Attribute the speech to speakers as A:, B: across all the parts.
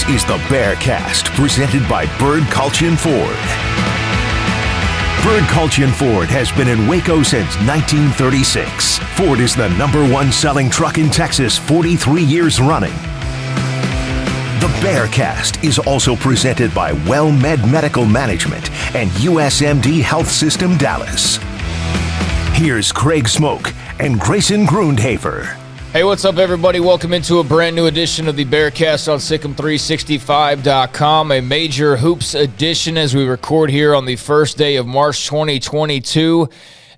A: is the Bearcast, presented by Bird Culture Ford. Bird Culture Ford has been in Waco since 1936. Ford is the #1 selling truck in Texas 43 years running. The Bearcast is also presented by WellMed Medical Management and USMD Health System Dallas. Here's Craig Smoke and Grayson Grundhafer.
B: Hey, what's up, everybody? Welcome into a brand new edition of the Bearcast on Sic'Em365.com, a major hoops edition as we record here on the first day of March 2022.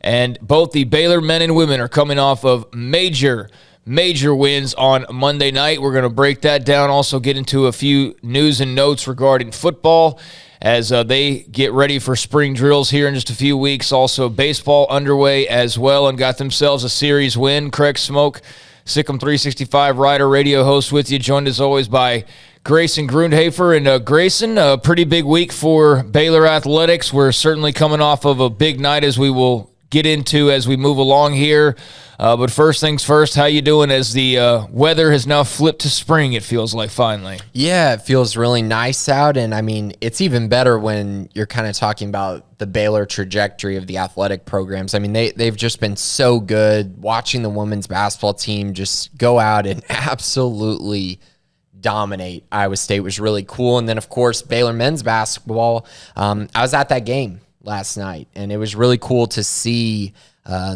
B: And both the Baylor men and women are coming off of major wins on Monday night. We're going to break that down, also get into a few news and notes regarding football as they get ready for spring drills here in just a few weeks. Also, baseball underway as well and got themselves a series win. Craig Smoke, Sic'Em 365 writer, radio host with you, joined as always by Grayson Grundhafer. And Grayson, a pretty big week for Baylor athletics. We're certainly coming off of a big night as we will get into as we move along here. But first things first, how you doing as the weather has now flipped to spring, it feels like, finally?
C: Yeah, it feels really nice out, and I mean, it's even better when you're kind of talking about the Baylor trajectory of the athletic programs. I mean, they've just been so good. Watching the women's basketball team just go out and absolutely dominate Iowa State was really cool. And then, of course, Baylor men's basketball, I was at that game last night, and it was really cool to see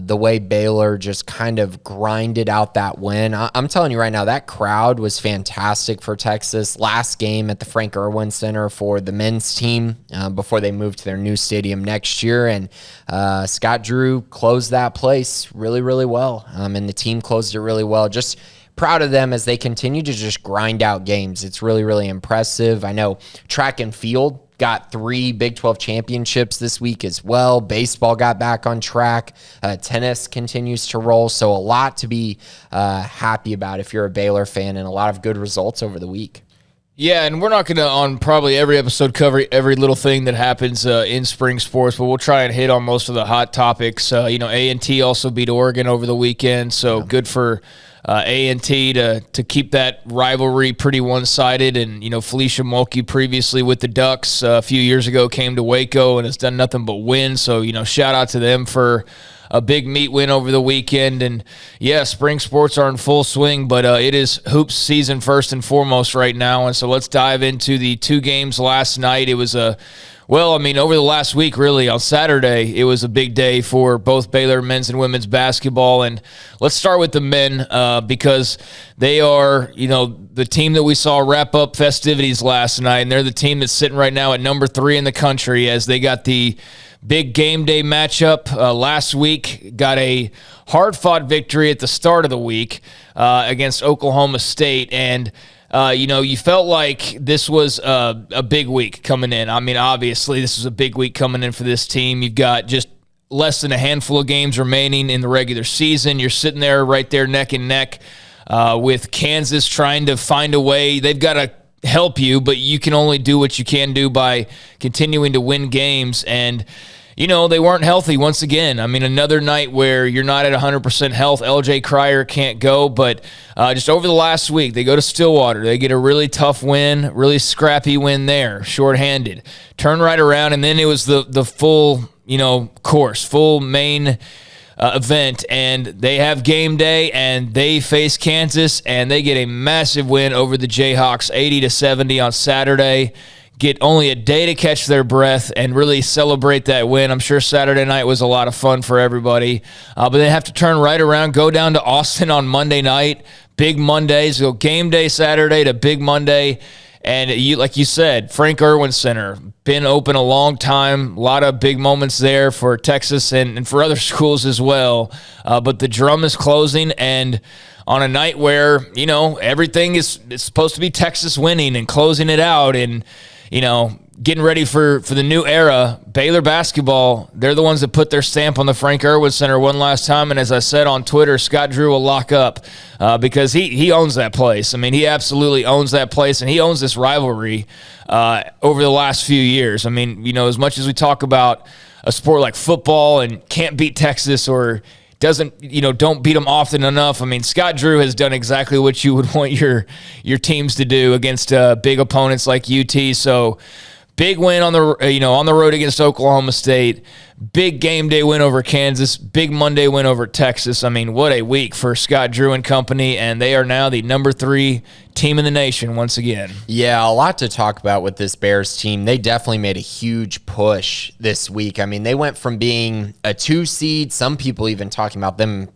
C: the way Baylor just kind of grinded out that win. I'm telling you right now, that crowd was fantastic for Texas. Last game at the Frank Irwin Center for the men's team before they moved to their new stadium next year. And Scott Drew closed that place really, really well. And the team closed it really well. Just proud of them as they continue to just grind out games. It's really, really impressive. I know track and field got 3 Big 12 championships this week as well. Baseball got back on track. Tennis continues to roll. So a lot to be happy about if you're a Baylor fan, and a lot of good results over the week.
B: Yeah, and we're not going to, on probably every episode, cover every little thing that happens in spring sports, but we'll try and hit on most of the hot topics. A&T also beat Oregon over the weekend, so good for A&T to keep that rivalry pretty one-sided. And, Felicia Mulkey previously with the Ducks a few years ago came to Waco and has done nothing but win. So, shout out to them for a big meet win over the weekend. And, yeah, spring sports are in full swing, but it is hoops season first and foremost right now. And so let's dive into the 2 games last night. It was over the last week, really, on Saturday, it was a big day for both Baylor men's and women's basketball. And let's start with the men because they are, the team that we saw wrap up festivities last night, and they're the team that's sitting right now at number 3 in the country as they got the big game day matchup last week, got a hard-fought victory at the start of the week against Oklahoma State, and you felt like this was a big week coming in. I mean, obviously, this was a big week coming in for this team. You've got just less than a handful of games remaining in the regular season. You're sitting there right there neck and neck with Kansas trying to find a way. They've got to help you, but you can only do what you can do by continuing to win games. And they weren't healthy once again. I mean, another night where you're not at 100% health. LJ Cryer can't go, but just over the last week, they go to Stillwater. They get a really tough win, really scrappy win there, shorthanded. Turn right around, and then it was the full, course, full main event, and they have game day, and they face Kansas, and they get a massive win over the Jayhawks, 80-70 on Saturday. Get only a day to catch their breath and really celebrate that win. I'm sure Saturday night was a lot of fun for everybody. But they have to turn right around, go down to Austin on Monday night. Big Mondays, go game day Saturday to big Monday. And like you said, Frank Irwin Center, been open a long time. A lot of big moments there for Texas and for other schools as well. But the drum is closing, and on a night where, everything is supposed to be Texas winning and closing it out and, getting ready for the new era, Baylor basketball, they're the ones that put their stamp on the Frank Irwin Center one last time. And as I said on Twitter, Scott Drew will lock up because he owns that place. I mean, he absolutely owns that place, and he owns this rivalry over the last few years. I mean, as much as we talk about a sport like football and can't beat Texas or don't beat them often enough. I mean, Scott Drew has done exactly what you would want your teams to do against big opponents like UT. So big win on the road against Oklahoma State. Big game day win over Kansas. Big Monday win over Texas. I mean, what a week for Scott Drew and company, and they are now the number 3 team in the nation once again.
C: Yeah, a lot to talk about with this Bears team. They definitely made a huge push this week. I mean, they went from being a 2 seed, some people even talking about them,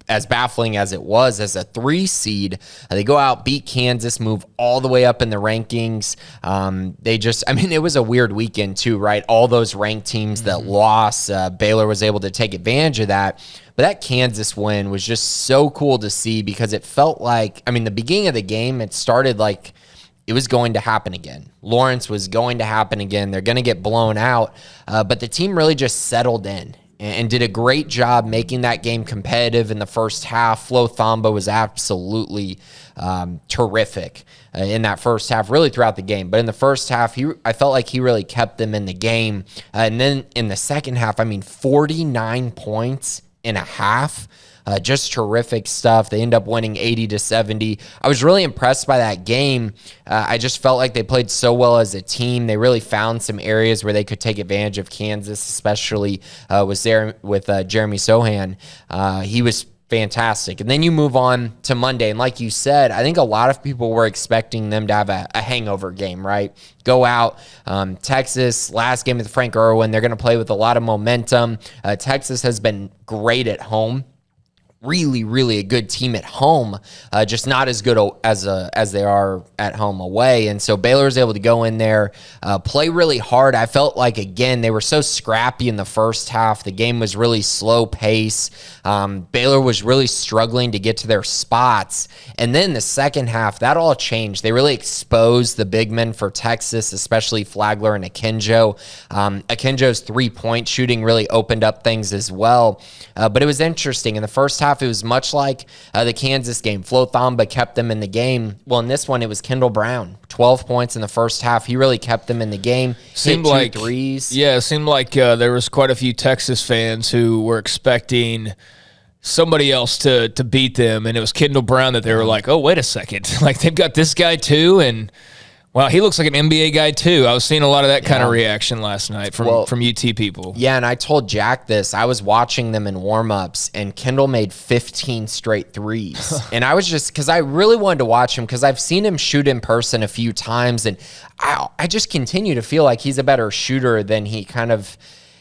C: as baffling as it was, as a 3 seed. They go out, beat Kansas, move all the way up in the rankings. It was a weird weekend too, right? All those ranked teams that lost, Baylor was able to take advantage of that. But that Kansas win was just so cool to see because it felt like, the beginning of the game, it started like it was going to happen again. Lawrence was going to happen again. They're going to get blown out. But the team really just settled in and did a great job making that game competitive in the first half. Flo Thamba was absolutely terrific in that first half, really throughout the game. But in the first half, I felt like he really kept them in the game. And then in the second half, 49 points in a half. Just terrific stuff. They end up winning 80-70. I was really impressed by that game. I just felt like they played so well as a team. They really found some areas where they could take advantage of Kansas, especially with Jeremy Sohan. He was fantastic. And then you move on to Monday. And like you said, I think a lot of people were expecting them to have a hangover game, right? Go out. Texas, last game with Frank Irwin. They're going to play with a lot of momentum. Texas has been great at home. Really, really a good team at home, just not as good as they are at home away. And so Baylor was able to go in there, play really hard. I felt like, again, they were so scrappy in the first half. The game was really slow pace. Baylor was really struggling to get to their spots. And then the second half, that all changed. They really exposed the big men for Texas, especially Flagler and Akinjo. Akinjo's 3-point shooting really opened up things as well. But it was interesting. In the first half, it was much like the Kansas game. Flo Thamba kept them in the game. Well, in this one, it was Kendall Brown. 12 points in the first half. He really kept them in the game.
B: Seemed like 2 threes. Yeah, it seemed like there was quite a few Texas fans who were expecting somebody else to beat them, and it was Kendall Brown that they were like, oh, wait a second. Like, they've got this guy too, and wow, he looks like an NBA guy too. I was seeing a lot of that kind of reaction last night from UT people.
C: Yeah, and I told Jack this. I was watching them in warm-ups, and Kendall made 15 straight threes. And I was just, because I really wanted to watch him, because I've seen him shoot in person a few times, and I just continue to feel like he's a better shooter than he kind of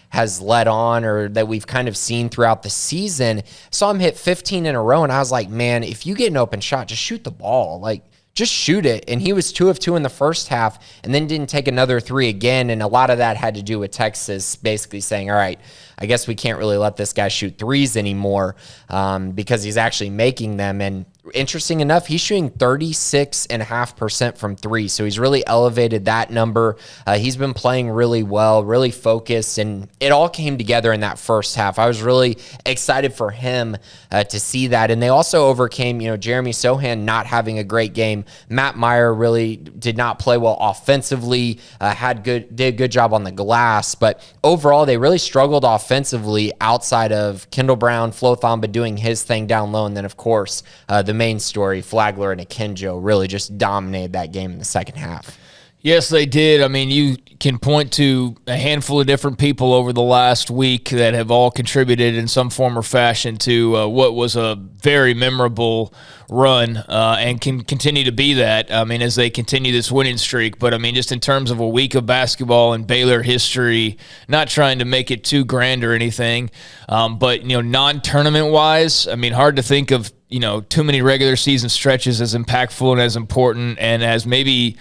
C: has led on, or that we've kind of seen throughout the season. Saw him hit 15 in a row, and I was like, man, if you get an open shot, just shoot the ball. Like, just shoot it. And he was 2 of 2 in the first half and then didn't take another 3 again. And a lot of that had to do with Texas basically saying, all right, I guess we can't really let this guy shoot threes anymore because he's actually making them. And interesting enough, he's shooting 36.5% from 3. So he's really elevated that number. He's been playing really well, really focused, and it all came together in that first half. I was really excited for him to see that. And they also overcame, Jeremy Sohan not having a great game. Matt Meyer really did not play well offensively, did a good job on the glass, but overall they really struggled offensively outside of Kendall Brown, Flo Thamba doing his thing down low, and then of course the main story, Flagler and Akinjo really just dominated that game in the second half.
B: Yes, they did. I mean, you can point to a handful of different people over the last week that have all contributed in some form or fashion to what was a very memorable run and can continue to be that, as they continue this winning streak. But, just in terms of a week of basketball in Baylor history, not trying to make it too grand or anything, but, non-tournament-wise, hard to think of, too many regular season stretches as impactful and as important and as maybe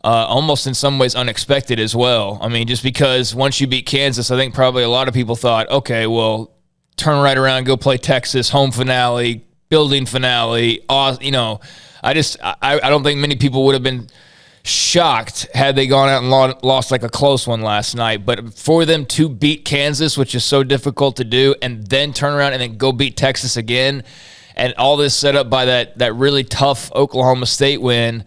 B: almost in some ways unexpected as well. Just because once you beat Kansas, I think probably a lot of people thought, okay, well, turn right around, go play Texas, home finale, building finale. I don't think many people would have been shocked had they gone out and lost like a close one last night. But for them to beat Kansas, which is so difficult to do, and then turn around and then go beat Texas again, and all this set up by that really tough Oklahoma State win,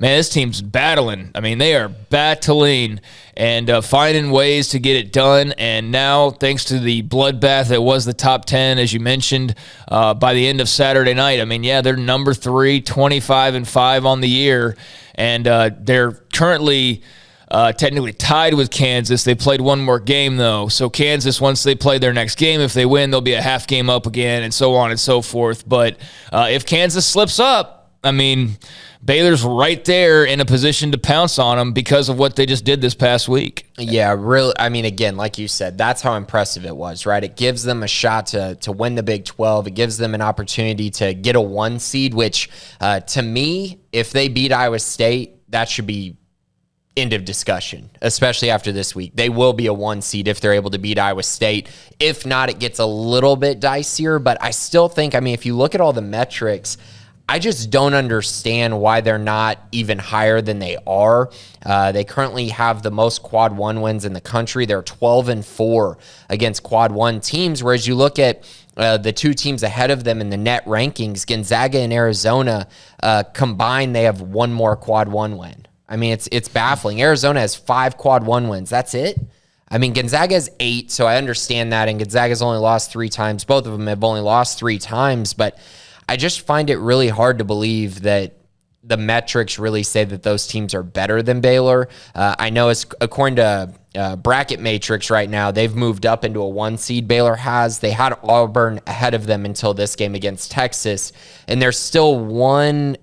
B: man, this team's battling. I mean, they are battling and finding ways to get it done. And now, thanks to the bloodbath that was the top 10, as you mentioned, by the end of Saturday night, I mean, yeah, they're number 3, 25-5 on the year. And they're currently technically tied with Kansas. They played one more game, though. So Kansas, once they play their next game, if they win, they'll be a half game up again, and so on and so forth. But if Kansas slips up, I mean, Baylor's right there in a position to pounce on them because of what they just did this past week.
C: Yeah, really. I mean, again, like you said, that's how impressive it was, right? It gives them a shot to win the Big 12. It gives them an opportunity to get a 1 seed, which to me, if they beat Iowa State, that should be end of discussion, especially after this week. They will be a 1 seed if they're able to beat Iowa State. If not, it gets a little bit dicier, but I still think, I mean, if you look at all the metrics, I just don't understand why they're not even higher than they are. They currently have the most quad 1 wins in the country. They're 12-4 against quad 1 teams, whereas you look at the 2 teams ahead of them in the net rankings, Gonzaga and Arizona combined, they have 1 more quad 1 win. I mean, it's baffling. Arizona has 5 quad 1 wins. That's it. I mean, Gonzaga has 8, so I understand that, and Gonzaga's only lost 3 times. Both of them have only lost 3 times, but I just find it really hard to believe that the metrics really say that those teams are better than Baylor. I know it's according to Bracket Matrix right now, they've moved up into a 1 seed. Baylor has. They had Auburn ahead of them until this game against Texas, and there's still one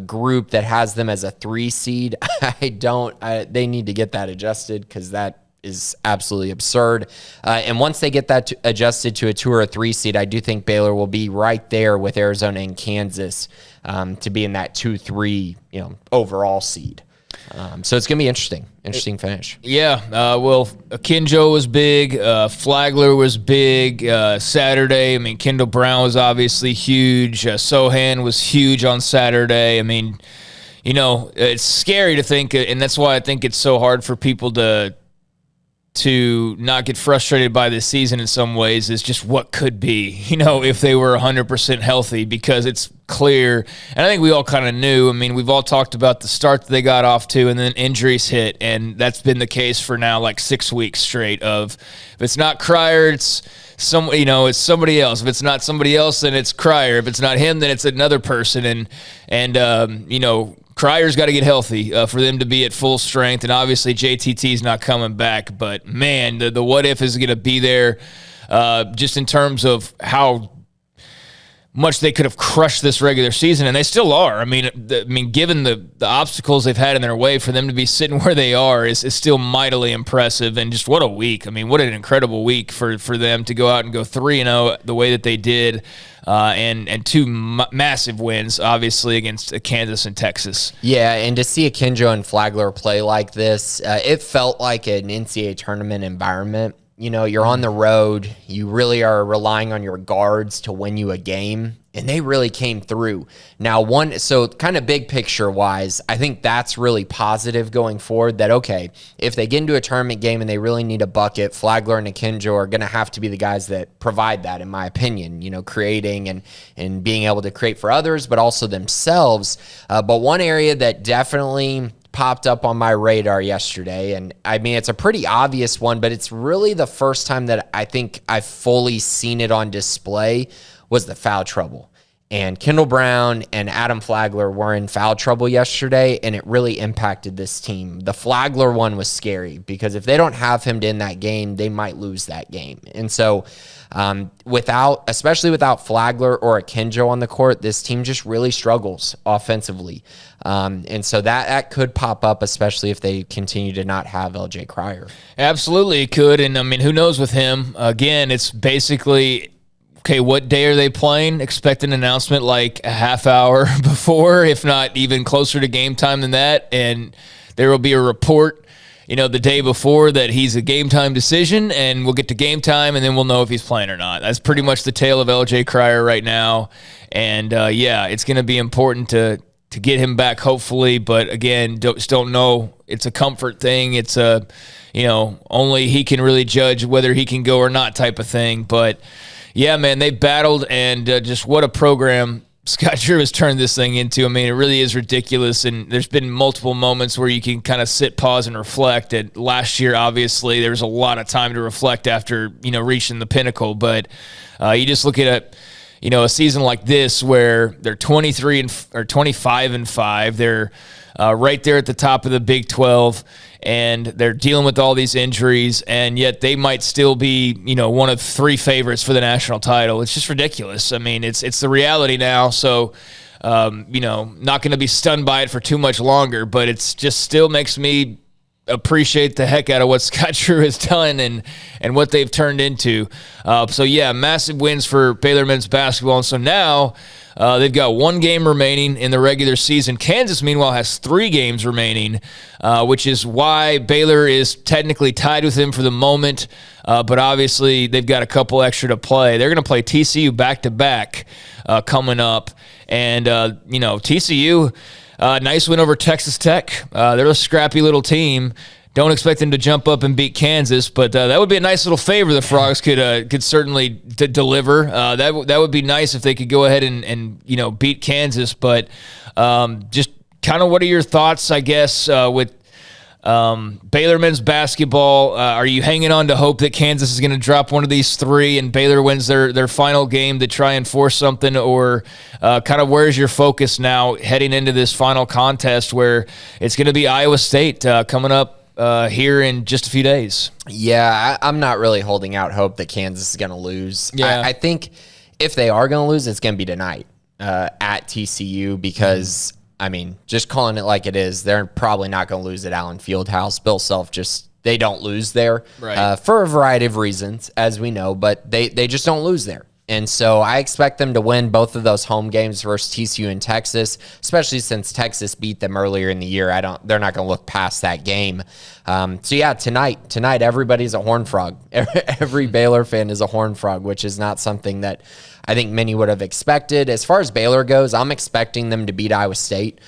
C: group that has them as a 3 seed. They need to get that adjusted because that is absolutely absurd. And once they get that adjusted to a 2 or a 3 seed, I do think Baylor will be right there with Arizona and Kansas to be in that 2-3, overall seed. So it's going to be interesting finish.
B: Yeah, well, Akinjo was big. Flagler was big Saturday. I mean, Kendall Brown was obviously huge. Sohan was huge on Saturday. I mean, it's scary to think, and that's why I think it's so hard for people to not get frustrated by this season in some ways, is just what could be, if they were 100% healthy, because it's clear. And I think we all kind of knew. I mean, we've all talked about the start that they got off to, and then injuries hit. And that's been the case for now, like 6 weeks straight of, if it's not Cryer, it's it's somebody else. If it's not somebody else, then it's Cryer. If it's not him, then it's another person. And Cryer's got to get healthy for them to be at full strength, and obviously JTT's not coming back. But, man, the what if is going to be there just in terms of how much they could have crushed this regular season, and they still are. I mean, given the obstacles they've had in their way, for them to be sitting where they are is still mightily impressive. And just what a week. I mean, what an incredible week for them to go out and go 3-0 the way that they did. And 2 massive wins, obviously, against Kansas and Texas.
C: Yeah, and to see Akinjo and Flagler play like this, it felt like an NCAA tournament environment. You're on the road. You really are relying on your guards to win you a game, and they really came through. Now, so kind of big picture-wise, I think that's really positive going forward, that, okay, if they get into a tournament game and they really need a bucket, Flagler and Akinjo are going to have to be the guys that provide that, in my opinion, creating and being able to create for others, but also themselves. But one area that definitely popped up on my radar yesterday, and I mean, it's a pretty obvious one, but it's really the first time that I think I've fully seen it on display, was the foul trouble. And Kendall Brown and Adam Flagler were in foul trouble yesterday, and it really impacted this team. The Flagler one was scary because if they don't have him in that game, they might lose that game. And so especially without Flagler or Akinjo on the court, this team just really struggles offensively. And so that could pop up, especially if they continue to not have LJ Cryer.
B: Absolutely, it could. And I mean, who knows with him? Again, it's basically, okay, what day are they playing? Expect an announcement like a half hour before, if not even closer to game time than that. And there will be a report, the day before, that he's a game time decision, and we'll get to game time, and then we'll know if he's playing or not. That's pretty much the tale of LJ Cryer right now. And, it's going to be important to get him back, hopefully. But, again, just don't know. It's a comfort thing. It's only he can really judge whether he can go or not type of thing. But, yeah, man, they battled, and just what a program Scott Drew has turned this thing into. I mean, it really is ridiculous, and there's been multiple moments where you can kind of sit, pause, and reflect. And last year, obviously, there was a lot of time to reflect after, reaching the pinnacle. But you just look at a season like this where they're 25-5. They're right there at the top of the Big 12, and they're dealing with all these injuries, and yet they might still be, one of 3 favorites for the national title. It's just ridiculous. I mean, it's the reality now, so, not going to be stunned by it for too much longer, but it's just still makes me appreciate the heck out of what Scott Drew has done and what they've turned into. So, yeah, massive wins for Baylor men's basketball, and so now they've got 1 game remaining in the regular season. Kansas, meanwhile, has 3 games remaining, which is why Baylor is technically tied with them for the moment. But obviously, they've got a couple extra to play. They're going to play TCU back-to-back coming up. And, TCU, nice win over Texas Tech. They're a scrappy little team. Don't expect them to jump up and beat Kansas, but that would be a nice little favor the Frogs could certainly deliver. That would be nice if they could go ahead and beat Kansas. But just kind of what are your thoughts, I guess, with Baylor men's basketball? Are you hanging on to hope that Kansas is going to drop one of these 3 and Baylor wins their final game to try and force something? Or kind of where's your focus now heading into this final contest where it's going to be Iowa State coming up here in just a few days?
C: Yeah, I'm not really holding out hope that Kansas is going to lose.
B: Yeah.
C: I think if they are going to lose, it's going to be tonight at TCU because, just calling it like it is, they're probably not going to lose at Allen Fieldhouse. Bill Self they don't lose there for a variety of reasons, as we know, but they just don't lose there. And so I expect them to win both of those home games versus TCU and Texas, especially since Texas beat them earlier in the year. They're not going to look past that game. Tonight everybody's a Horned Frog. Every Baylor fan is a Horned Frog, which is not something that I think many would have expected. As far as Baylor goes, I'm expecting them to beat Iowa State.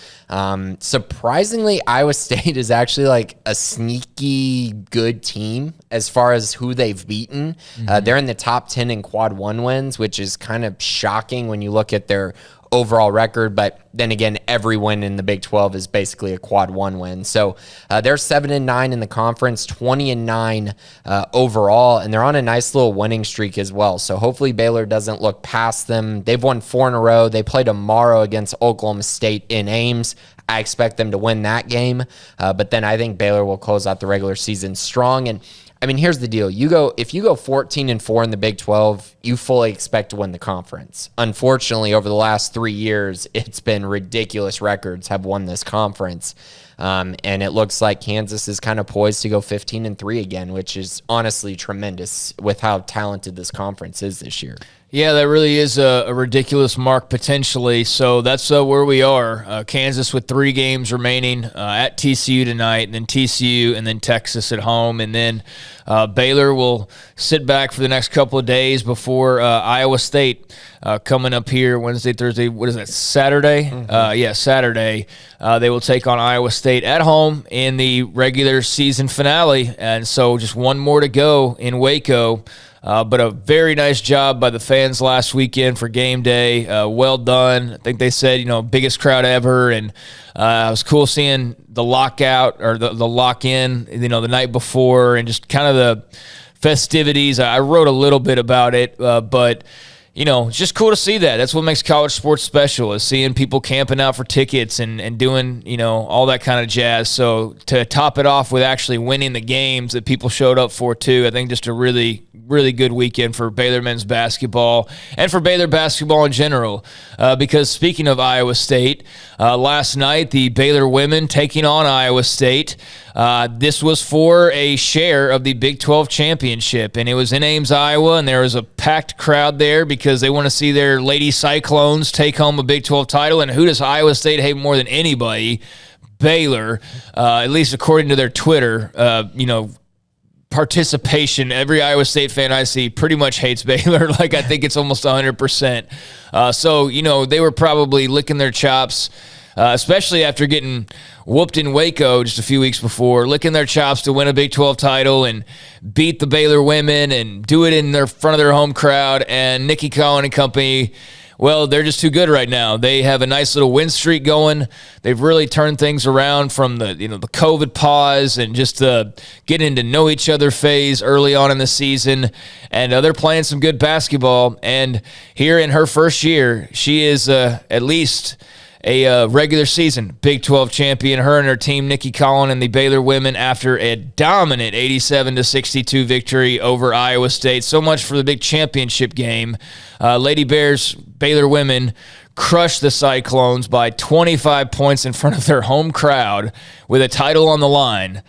C: Surprisingly, Iowa State is actually like a sneaky good team as far as who they've beaten. They're in the top 10 in quad 1 wins, which is kind of shocking when you look at their overall record. But then again, every win in the Big 12 is basically a quad 1 win. So they're 7-9 in the conference, 20-9 overall, and they're on a nice little winning streak as well. So hopefully Baylor doesn't look past them. They've won 4 in a row. They play tomorrow against Oklahoma State in Ames. I expect them to win that game, but then I think Baylor will close out the regular season strong. And here's the deal. If you go 14-4 in the Big 12, you fully expect to win the conference. Unfortunately, over the last 3 years, it's been ridiculous records have won this conference. And it looks like Kansas is kind of poised to go 15-3 again, which is honestly tremendous with how talented this conference is this year.
B: Yeah, that really is a ridiculous mark potentially. So that's where we are. Kansas with 3 games remaining at TCU tonight, and then TCU, and then Texas at home. And then Baylor will sit back for the next couple of days before Iowa State coming up here Wednesday, Thursday. What is that, Saturday? Saturday. They will take on Iowa State at home in the regular season finale. And so just one more to go in Waco. But a very nice job by the fans last weekend for game day. Well done. I think they said, biggest crowd ever. And it was cool seeing the lockout or the lock-in, the night before, and just kind of the festivities. I wrote a little bit about it, but it's just cool to see that. That's what makes college sports special, is seeing people camping out for tickets and doing, all that kind of jazz. So to top it off with actually winning the games that people showed up for too, I think just a really, really good weekend for Baylor men's basketball and for Baylor basketball in general. Because speaking of Iowa State, last night the Baylor women taking on Iowa State. This was for a share of the Big 12 championship, and it was in Ames, Iowa, and there was a packed crowd there because they want to see their Lady Cyclones take home a Big 12 title. And who does Iowa State hate more than anybody? Baylor, at least according to their Twitter, participation. Every Iowa State fan I see pretty much hates Baylor. Like, I think it's almost 100%. So, they were probably licking their chops, especially after getting whooped in Waco just a few weeks before, licking their chops to win a Big 12 title and beat the Baylor women and do it in front of their home crowd. And Nikki Cohen and company Well, they're just too good right now. They have a nice little win streak going. They've really turned things around from the COVID pause and just the getting to know each other phase early on in the season. And they're playing some good basketball. And here in her first year, she is at least a regular season Big 12 champion. Her and her team, Nikki Collin and the Baylor women, after a dominant 87-62 victory over Iowa State. So much for the big championship game. Lady Bears, Baylor women, crushed the Cyclones by 25 points in front of their home crowd with a title on the line.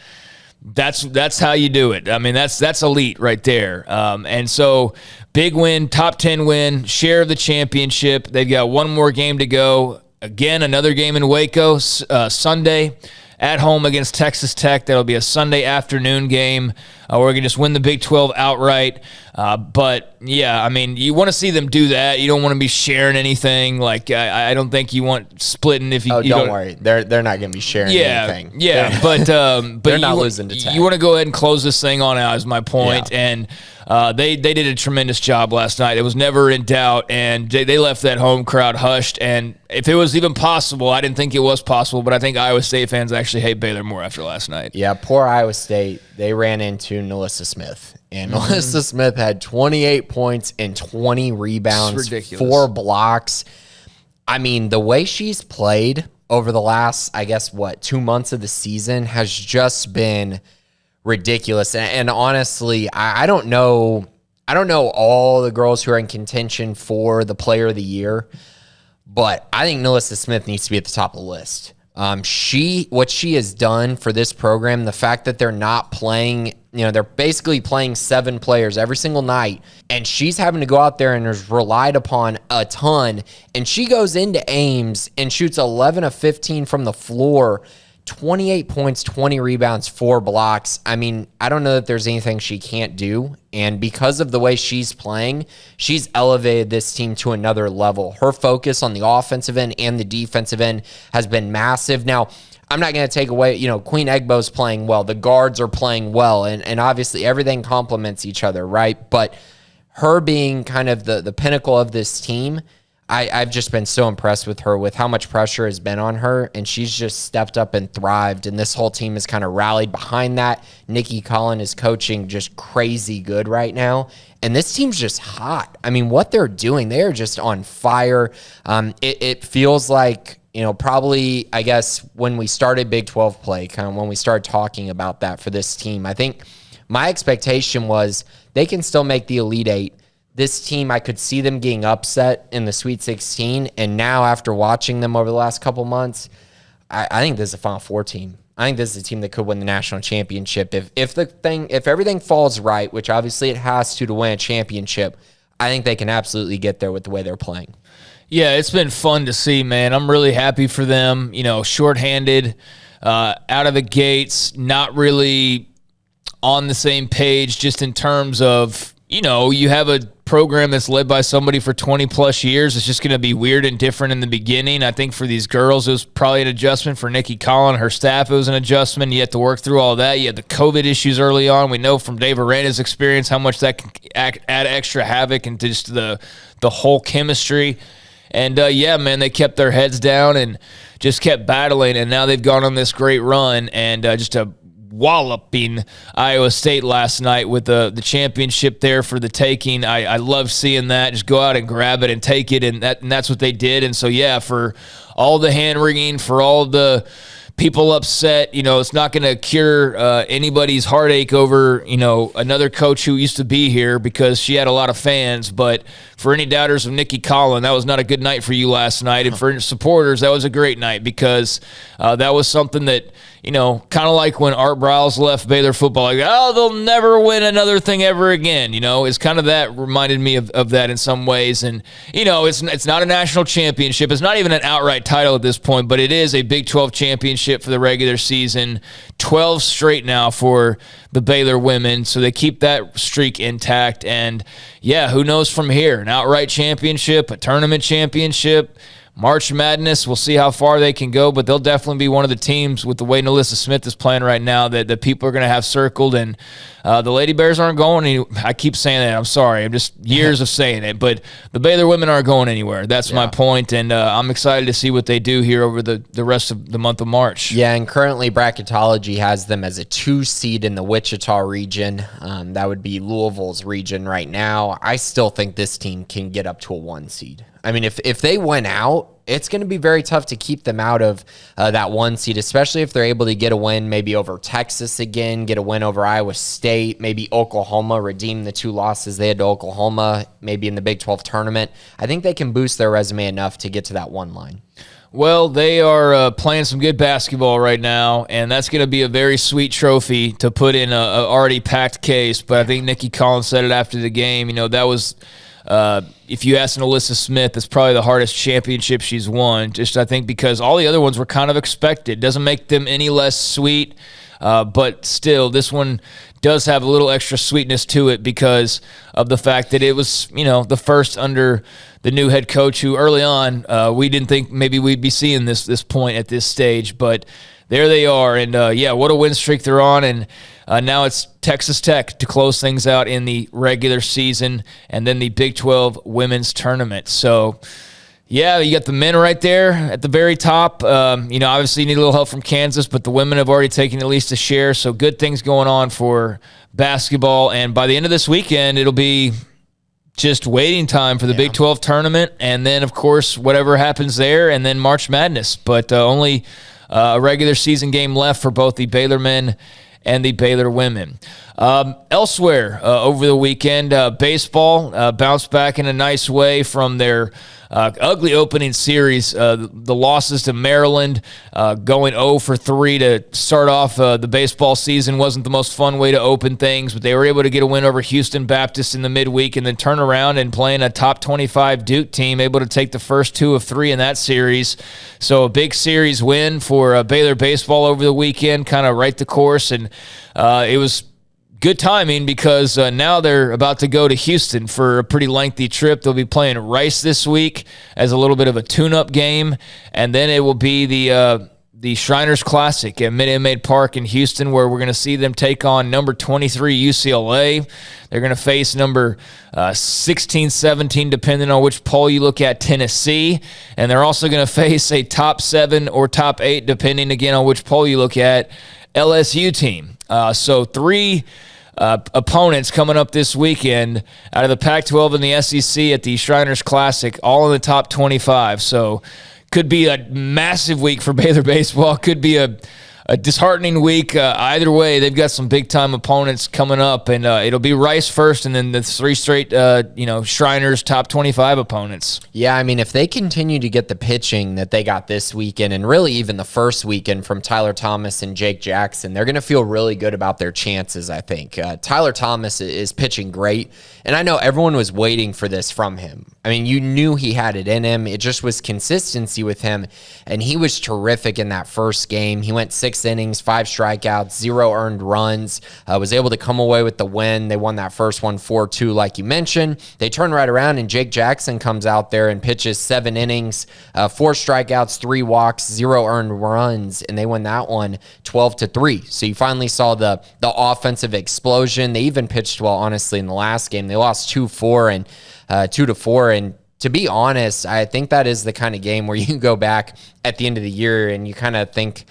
B: That's how you do it. I mean, that's elite right there. And so big win, top 10 win, share of the championship. They've got one more game to go. Again, another game in Waco Sunday at home against Texas Tech. That'll be a Sunday afternoon game. We're going to just win the Big 12 outright. But, yeah, I mean, you want to see them do that. You don't want to be sharing anything. Like, I don't think you want splitting if you,
C: don't worry. They're not going to be sharing anything.
B: Yeah, but
C: they're not losing to Tech.
B: You want to go ahead and close this thing on out is my point. Yeah. And they did a tremendous job last night. It was never in doubt, and they left that home crowd hushed. And if it was even possible, I didn't think it was possible, but I think Iowa State fans actually hate Baylor more after last night.
C: Yeah, poor Iowa State. They ran into Nalissa Smith. And Nalissa Smith had 28 points and 20 rebounds, 4 blocks. I mean, the way she's played over the last, 2 months of the season has just been ridiculous. And honestly, I don't know all the girls who are in contention for the Player of the Year, but I think Nalissa Smith needs to be at the top of the list. What she has done for this program, the fact that they're not playing, they're basically playing 7 players every single night, and she's having to go out there and is relied upon a ton, and she goes into Ames and shoots 11 of 15 from the floor, 28 points, 20 rebounds, 4 blocks. I mean, I don't know that there's anything she can't do. And because of the way she's playing, she's elevated this team to another level. Her focus on the offensive end and the defensive end has been massive. Now, I'm not going to take away, Queen Egbo's playing well. The guards are playing well. And obviously everything complements each other, right? But her being kind of the pinnacle of this team, I've just been so impressed with her, with how much pressure has been on her, and she's just stepped up and thrived, and this whole team has kind of rallied behind that. Nikki Collin is coaching just crazy good right now, and this team's just hot. I mean, what they're doing, they are just on fire. It feels like, probably, when we started Big 12 play, kind of when we started talking about that for this team, I think my expectation was they can still make the Elite Eight. This team, I could see them getting upset in the Sweet 16, and now after watching them over the last couple months, I think this is a Final Four team. I think this is a team that could win the national championship. If everything falls right, which obviously it has to win a championship, I think they can absolutely get there with the way they're playing.
B: Yeah, it's been fun to see, man. I'm really happy for them. Shorthanded, out of the gates, not really on the same page, just in terms of, you have a program that's led by somebody for 20-plus years. It's just going to be weird and different in the beginning. I think for these girls, it was probably an adjustment. For Nikki Collin, her staff, it was an adjustment. You had to work through all that. You had the COVID issues early on. We know from Dave Aranda's experience how much that can add extra havoc into just the whole chemistry. And, man, they kept their heads down and just kept battling, and now they've gone on this great run, and just a walloping Iowa State last night with the championship there for the taking. I love seeing that. Just go out and grab it and take it, and that's what they did. And so, yeah, for all the hand-wringing, for all the people upset, it's not going to cure anybody's heartache over, another coach who used to be here, because she had a lot of fans. But for any doubters of Nikki Collin, that was not a good night for you last night. And for supporters, that was a great night, because that was something that, kind of like when Art Briles left Baylor football, like, they'll never win another thing ever again. It's kind of that reminded me of that in some ways. And, it's not a national championship. It's not even an outright title at this point, but it is a Big 12 championship for the regular season. 12 straight now for the Baylor women. So they keep that streak intact. And, yeah, who knows from here? An outright championship, a tournament championship. March Madness, we'll see how far they can go, but they'll definitely be one of the teams with the way NaLyssa Smith is playing right now that people are going to have circled. And the Lady Bears aren't going anywhere. I keep saying that. I'm sorry. I'm just years of saying it. But the Baylor women aren't going anywhere. That's my point, and I'm excited to see what they do here over the rest of the month of March.
C: Yeah, and currently Bracketology has them as a 2 seed in the Wichita region. That would be Louisville's region right now. I still think this team can get up to a 1 seed. I mean, if they win out, it's going to be very tough to keep them out of that 1 seed, especially if they're able to get a win maybe over Texas again, get a win over Iowa State, maybe Oklahoma, redeem the 2 losses they had to Oklahoma, maybe in the Big 12 tournament. I think they can boost their resume enough to get to that 1 line.
B: Well, they are playing some good basketball right now, and that's going to be a very sweet trophy to put in a already packed case. But I think Nikki Collins said it after the game. You know, that was if you ask NaLyssa Smith, that's probably the hardest championship she's won. Just I think because all the other ones were kind of expected. Doesn't make them any less sweet, but still, this one does have a little extra sweetness to it because of the fact that it was, you know, the first under the new head coach who early on we didn't think maybe we'd be seeing this point at this stage, but there they are. And what a win streak they're on. And now it's Texas Tech to close things out in the regular season and then the Big 12 women's tournament. So, yeah, you got the men right there at the very top. Obviously you need a little help from Kansas, but the women have already taken at least a share. So good things going on for basketball. And by the end of this weekend, it'll be just waiting time for the Big 12 tournament. And then, of course, whatever happens there, and then March Madness. But only a regular season game left for both the Baylor men and the Baylor women. Elsewhere over the weekend, baseball bounced back in a nice way from their ugly opening series. The losses to Maryland, going 0-for-3 to start off the baseball season wasn't the most fun way to open things, but they were able to get a win over Houston Baptist in the midweek and then turn around and playing a top 25 Duke team, able to take the first 2 of 3 in that series. So a big series win for Baylor baseball over the weekend, kind of right the course, and it was good timing because now they're about to go to Houston for a pretty lengthy trip. They'll be playing Rice this week as a little bit of a tune-up game, and then it will be the Shriners Classic at Minute Maid Park in Houston, where we're going to see them take on number 23 UCLA. They're going to face number 16, 17, depending on which poll you look at, Tennessee, and they're also going to face a top 7 or top 8, depending again on which poll you look at, LSU team. So 3 opponents coming up this weekend out of the Pac-12 and the SEC at the Shriners Classic, all in the top 25. So could be a massive week for Baylor baseball. Could be a disheartening week. Either way, they've got some big-time opponents coming up, and it'll be Rice first and then the 3 straight, Shriners top 25 opponents.
C: Yeah, I mean, if they continue to get the pitching that they got this weekend and really even the first weekend from Tyler Thomas and Jake Jackson, they're going to feel really good about their chances, I think. Tyler Thomas is pitching great, and I know everyone was waiting for this from him. I mean, you knew he had it in him. It just was consistency with him, and he was terrific in that first game. He went 6 innings, 5 strikeouts, 0 earned runs, was able to come away with the win. They won that first one 4-2, like you mentioned. They turn right around, and Jake Jackson comes out there and pitches 7 innings, 4 strikeouts, 3 walks, 0 earned runs, and they win that one 12-3. So you finally saw the offensive explosion. They even pitched well, honestly, in the last game. They lost 2-4 and 2-4, and to be honest, I think that is the kind of game where you go back at the end of the year and you kind of think,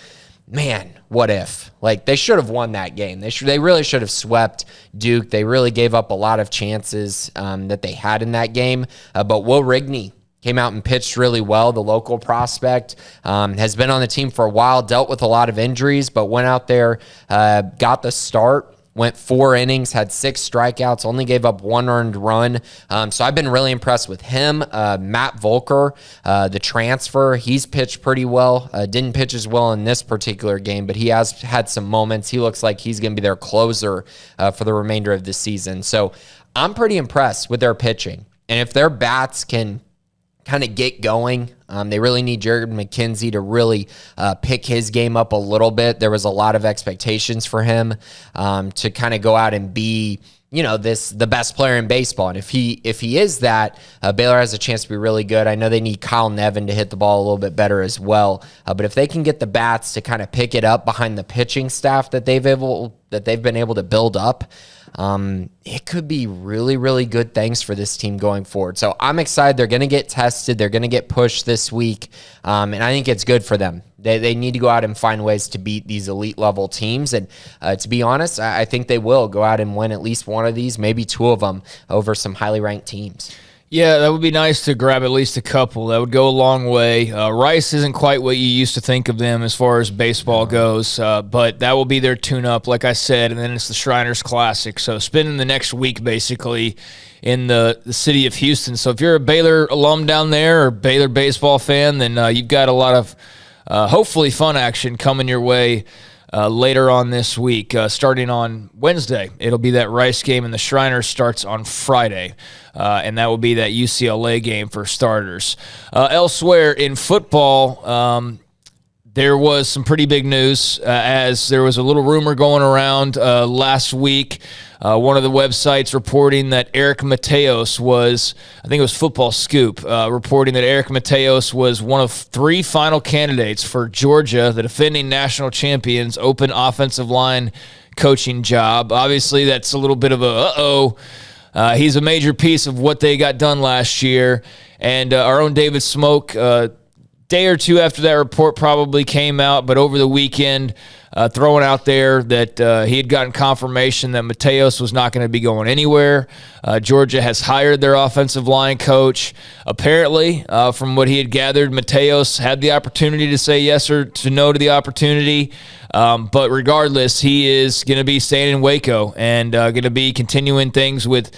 C: man, what if? Like, they should have won that game. They really should have swept Duke. They really gave up a lot of chances that they had in that game. But Will Rigney came out and pitched really well. The local prospect has been on the team for a while, dealt with a lot of injuries, but went out there, got the start. Went 4 innings, had 6 strikeouts, only gave up 1 earned run. So I've been really impressed with him. Matt Volker, the transfer, he's pitched pretty well. Didn't pitch as well in this particular game, but he has had some moments. He looks like he's going to be their closer for the remainder of the season. So I'm pretty impressed with their pitching. And if their bats can kind of get going, they really need Jared McKenzie to really pick his game up a little bit. There was a lot of expectations for him to kind of go out and be the best player in baseball. And if he is that, Baylor has a chance to be really good. I know they need Kyle Nevin to hit the ball a little bit better as well. But if they can get the bats to kind of pick it up behind the pitching staff that they've been able to build up, it could be really, really good things for this team going forward. So I'm excited. They're going to get tested. They're going to get pushed this week. And I think it's good for them. They need to go out and find ways to beat these elite level teams. And to be honest, I think they will go out and win at least one of these, maybe two of them, over some highly ranked teams.
B: Yeah, that would be nice to grab at least a couple. That would go a long way. Rice isn't quite what you used to think of them as far as baseball goes, but that will be their tune-up, like I said, and then it's the Shriners Classic. So spending the next week basically in the city of Houston. So if you're a Baylor alum down there or Baylor baseball fan, then you've got a lot of hopefully fun action coming your way later on this week, starting on Wednesday. It'll be that Rice game, and the Shriners starts on Friday, and that will be that UCLA game for starters. Elsewhere in football, there was some pretty big news as there was a little rumor going around last week. One of the websites reporting that Eric Mateos was, I think it was Football Scoop, reporting that Eric Mateos was one of 3 final candidates for Georgia, the defending national champions, open offensive line coaching job. Obviously, that's a little bit of a he's a major piece of what they got done last year. And our own David Smoke, day or two after that report probably came out, but over the weekend, throwing out there that he had gotten confirmation that Mateos was not going to be going anywhere. Georgia has hired their offensive line coach. Apparently, from what he had gathered, Mateos had the opportunity to say yes or to no to the opportunity. But regardless, he is going to be staying in Waco and going to be continuing things with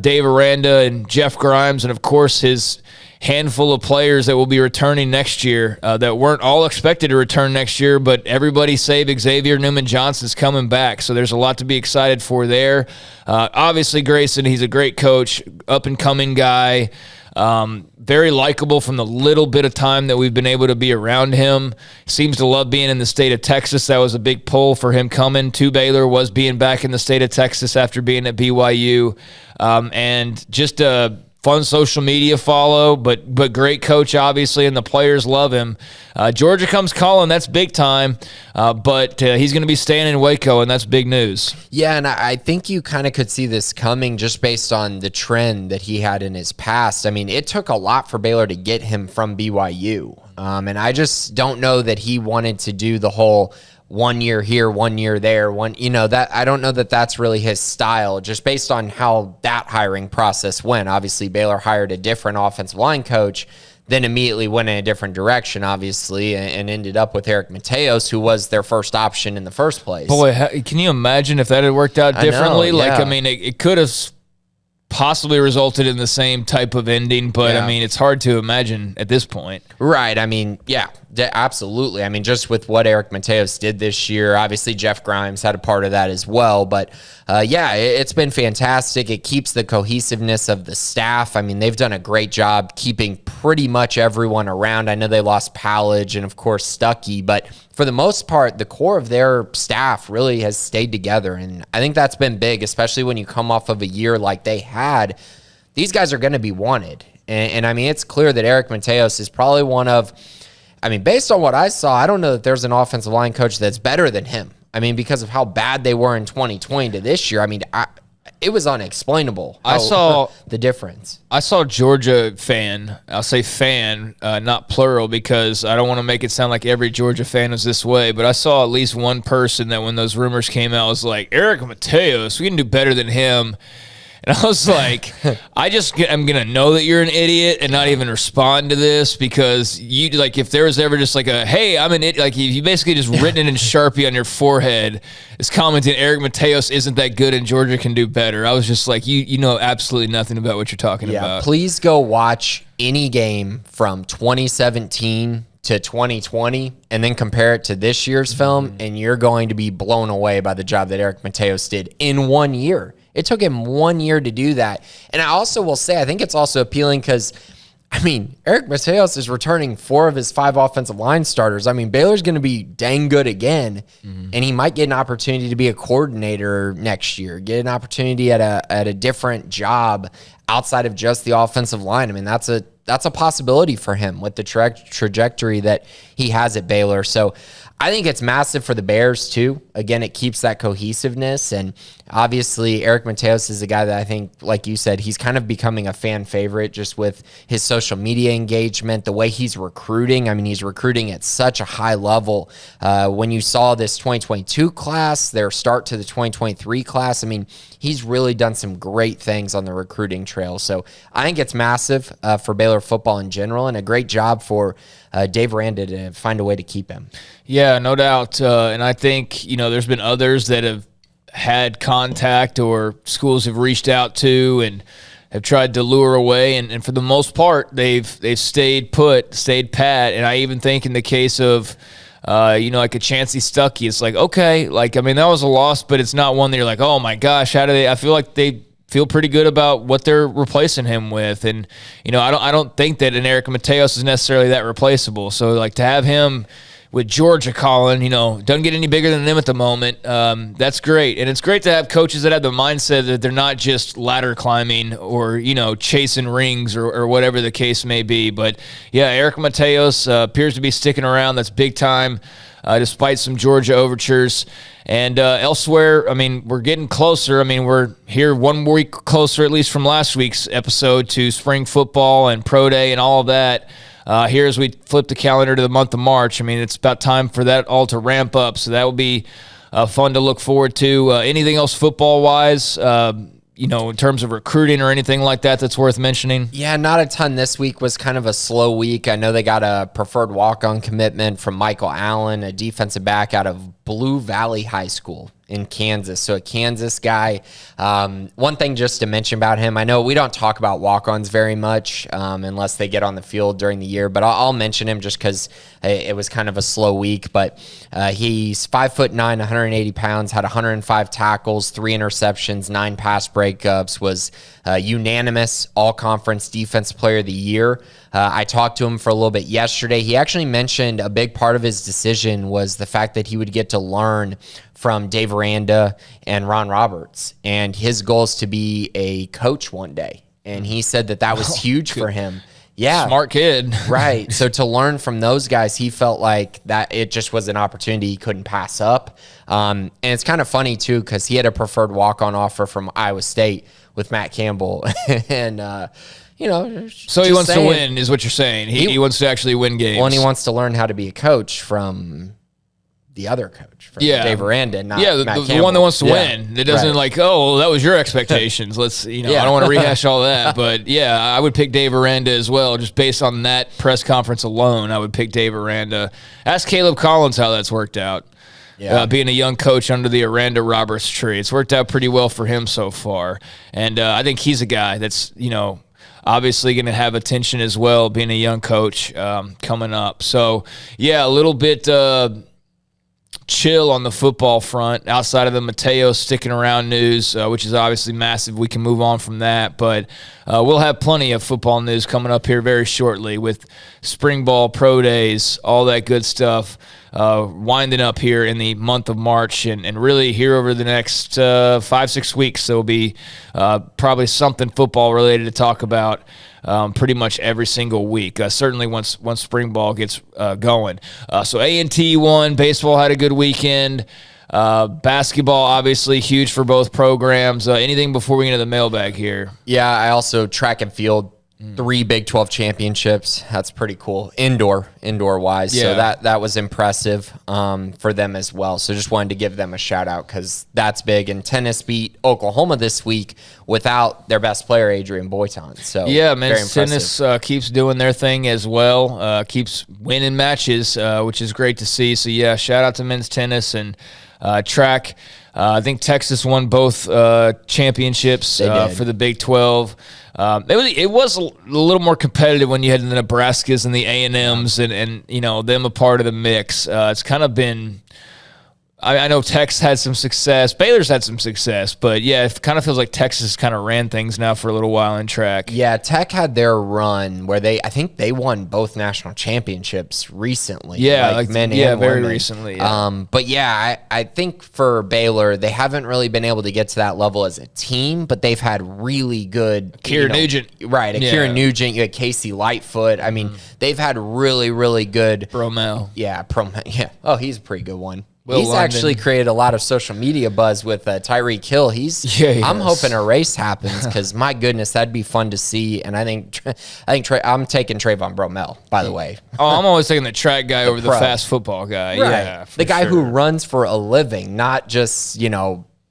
B: Dave Aranda and Jeff Grimes, and of course his handful of players that will be returning next year that weren't all expected to return next year, but everybody save Xavier Newman-Johnson's coming back. So there's a lot to be excited for there. Obviously, Grayson, he's a great coach, up-and-coming guy, very likable from the little bit of time that we've been able to be around him. Seems to love being in the state of Texas. That was a big pull for him coming to Baylor, was being back in the state of Texas after being at BYU. And just a fun social media follow, but great coach, obviously, and the players love him. Georgia comes calling. That's big time, but he's going to be staying in Waco, and that's big news.
C: Yeah, and I think you kind of could see this coming just based on the trend that he had in his past. I mean, it took a lot for Baylor to get him from BYU, and I just don't know that he wanted to do the whole 1 year here, 1 year there, that I don't know that that's really his style, just based on how that hiring process went. Obviously, Baylor hired a different offensive line coach, then immediately went in a different direction, obviously, and ended up with Eric Mateos, who was their first option in the first place.
B: Boy, can you imagine if that had worked out differently?
C: I
B: I
C: know,
B: mean, it could have possibly resulted in the same type of ending, but I mean, it's hard to imagine at this point.
C: Right. I mean, yeah, absolutely. I mean, just with what Eric Mateos did this year, obviously Jeff Grimes had a part of that as well, but it's been fantastic. It keeps the cohesiveness of the staff. I mean, they've done a great job keeping pretty much everyone around. I know they lost Pallage and, of course, Stuckey, but for the most part, the core of their staff really has stayed together, and I think that's been big, especially when you come off of a year like they had. These guys are going to be wanted, and I mean, it's clear that Eric Mateos is probably one of, I mean, based on what I saw, I don't know that there's an offensive line coach that's better than him. I mean, because of how bad they were in 2020 to this year, I mean, it was unexplainable.
B: I saw
C: the difference.
B: I saw Georgia fan. I'll say fan, not plural, because I don't want to make it sound like every Georgia fan is this way. But I saw at least one person that when those rumors came out was like, Eric Mateos, we can do better than him. And I was like, I'm going to know that you're an idiot and not even respond to this, because you, like, if there was ever just like a, hey, I'm an idiot, like you basically just written it in Sharpie on your forehead is commenting Eric Mateos isn't that good and Georgia can do better. I was just like, you know absolutely nothing about what you're talking about.
C: Please go watch any game from 2017 to 2020 and then compare it to this year's film, and you're going to be blown away by the job that Eric Mateos did in 1 year. It took him 1 year to do that. And I also will say, I think it's also appealing because I mean, Eric Mateos is returning 4 of his 5 offensive line starters. I mean, Baylor's going to be dang good again, and he might get an opportunity to be a coordinator next year, get an opportunity at a different job outside of just the offensive line. I mean, that's a possibility for him with the trajectory that he has at Baylor. So I think it's massive for the Bears too. Again, it keeps that cohesiveness, and obviously Eric Mateos is a guy that I think, like you said, he's kind of becoming a fan favorite just with his social media engagement, the way he's recruiting. I mean, he's recruiting at such a high level. When you saw this 2022 class, their start to the 2023 class, I mean, he's really done some great things on the recruiting trail. So I think it's massive for Baylor football in general, and a great job for Dave Aranda to find a way to keep him.
B: Yeah, no doubt. And I think, there's been others that have had contact or schools have reached out to and have tried to lure away. And for the most part, they've stayed pat. And I even think in the case of, like a Chancey Stuckey, it's like, okay, that was a loss, but it's not one that you're like, oh my gosh, I feel like they feel pretty good about what they're replacing him with. And, I don't think that an Eric Mateos is necessarily that replaceable. So to have him with Georgia calling, doesn't get any bigger than them at the moment. That's great. And it's great to have coaches that have the mindset that they're not just ladder climbing or, chasing rings or whatever the case may be. But, yeah, Eric Mateos appears to be sticking around. That's big time, despite some Georgia overtures. And elsewhere, we're getting closer. We're here 1 week closer, at least from last week's episode, to spring football and pro day and all of that. Here as we flip the calendar to the month of March, it's about time for that all to ramp up. So that will be fun to look forward to. Anything else football-wise, in terms of recruiting or anything like that that's worth mentioning?
C: Yeah, not a ton. This week was kind of a slow week. I know they got a preferred walk-on commitment from Michael Allen, a defensive back out of Blue Valley High School in Kansas. So a Kansas guy. One thing just to mention about him, I know we don't talk about walk-ons very much unless they get on the field during the year, but I'll mention him just because it was kind of a slow week. But he's 5'9", 180 pounds, had 105 tackles, 3 interceptions, 9 pass breakups, was unanimous all-conference defensive player of the year. I talked to him for a little bit yesterday. He actually mentioned a big part of his decision was the fact that he would get to learn from Dave Aranda and Ron Roberts, and his goal is to be a coach one day. And he said that was huge for him. Yeah.
B: Smart kid.
C: Right. So to learn from those guys, he felt like that it just was an opportunity he couldn't pass up. And it's kind of funny, too, because he had a preferred walk-on offer from Iowa State with Matt Campbell. And,
B: so he wants to win is what you're saying. He wants to actually win games.
C: Well, and he wants to learn how to be a coach from the other coach, from Dave Aranda, not Matt Campbell.
B: The one that wants to win. It doesn't that was your expectations. Let's, I don't want to rehash all that. But, I would pick Dave Aranda as well. Just based on that press conference alone, I would pick Dave Aranda. Ask Caleb Collins how that's worked out. Yeah. Being a young coach under the Aranda Roberts tree. It's worked out pretty well for him so far. And I think he's a guy that's, obviously going to have attention as well, being a young coach coming up. So, a little bit chill on the football front outside of the Mateo sticking around news, which is obviously massive. We can move on from that, but we'll have plenty of football news coming up here very shortly with spring ball, pro days, all that good stuff winding up here in the month of March and really here over the next 5-6 weeks. There will be probably something football related to talk about pretty much every single week, certainly once spring ball gets going. So A&T won. Baseball had a good weekend. Basketball, obviously, huge for both programs. Anything before we get into the mailbag here?
C: Yeah, I also track and field. 3 Big 12 championships. That's pretty cool. Indoor wise. Yeah. So that was impressive for them as well. So just wanted to give them a shout out because that's big. And tennis beat Oklahoma this week without their best player, Adrian Boitan. So
B: men's tennis keeps doing their thing as well. Keeps winning matches, which is great to see. So shout out to men's tennis and track. I think Texas won both championships for the Big 12. It was a little more competitive when you had the Nebraskas and the A&Ms and them a part of the mix. It's kind of been I know Tech's had some success. Baylor's had some success, but yeah, it kind of feels like Texas kind of ran things now for a little while in track.
C: Yeah, Tech had their run where I think they won both national championships recently.
B: Yeah,
C: like men and
B: very
C: women.
B: recently. Yeah.
C: But yeah, I think for Baylor, they haven't really been able to get to that level as a team, but they've had really good.
B: Kieran Nugent.
C: Right, Kieran Nugent. You had Casey Lightfoot. I mean, they've had really, really good.
B: Bromell.
C: Yeah, Yeah. Oh, he's a pretty good one.
B: He's
C: London. Actually created a lot of social media buzz with Tyreek Hill. I'm hoping a race happens because my goodness, that'd be fun to see. And I think I'm taking Trayvon Bromell. By the way,
B: I'm always taking the track guy over the fast football guy. Right. Yeah,
C: the guy who runs for a living, not just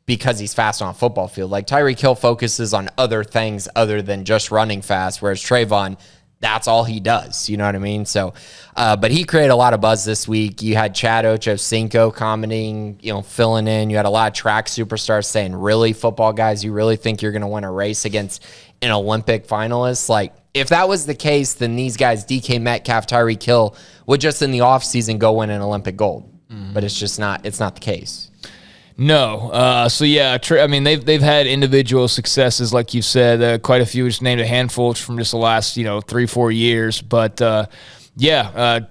C: because he's fast on a football field. Like Tyreek Hill focuses on other things other than just running fast, whereas Trayvon, that's all he does. You know what I mean? So, but he created a lot of buzz this week. You had Chad Ochocinco commenting, filling in. You had a lot of track superstars saying, really, football guys, you really think you're going to win a race against an Olympic finalist? Like, if that was the case, then these guys, DK Metcalf, Tyreek Hill, would just in the offseason go win an Olympic gold. But it's not the case.
B: No. So, yeah, I mean, they've had individual successes, like you said. Quite a few, just named a handful from just the last, 3-4 years. But,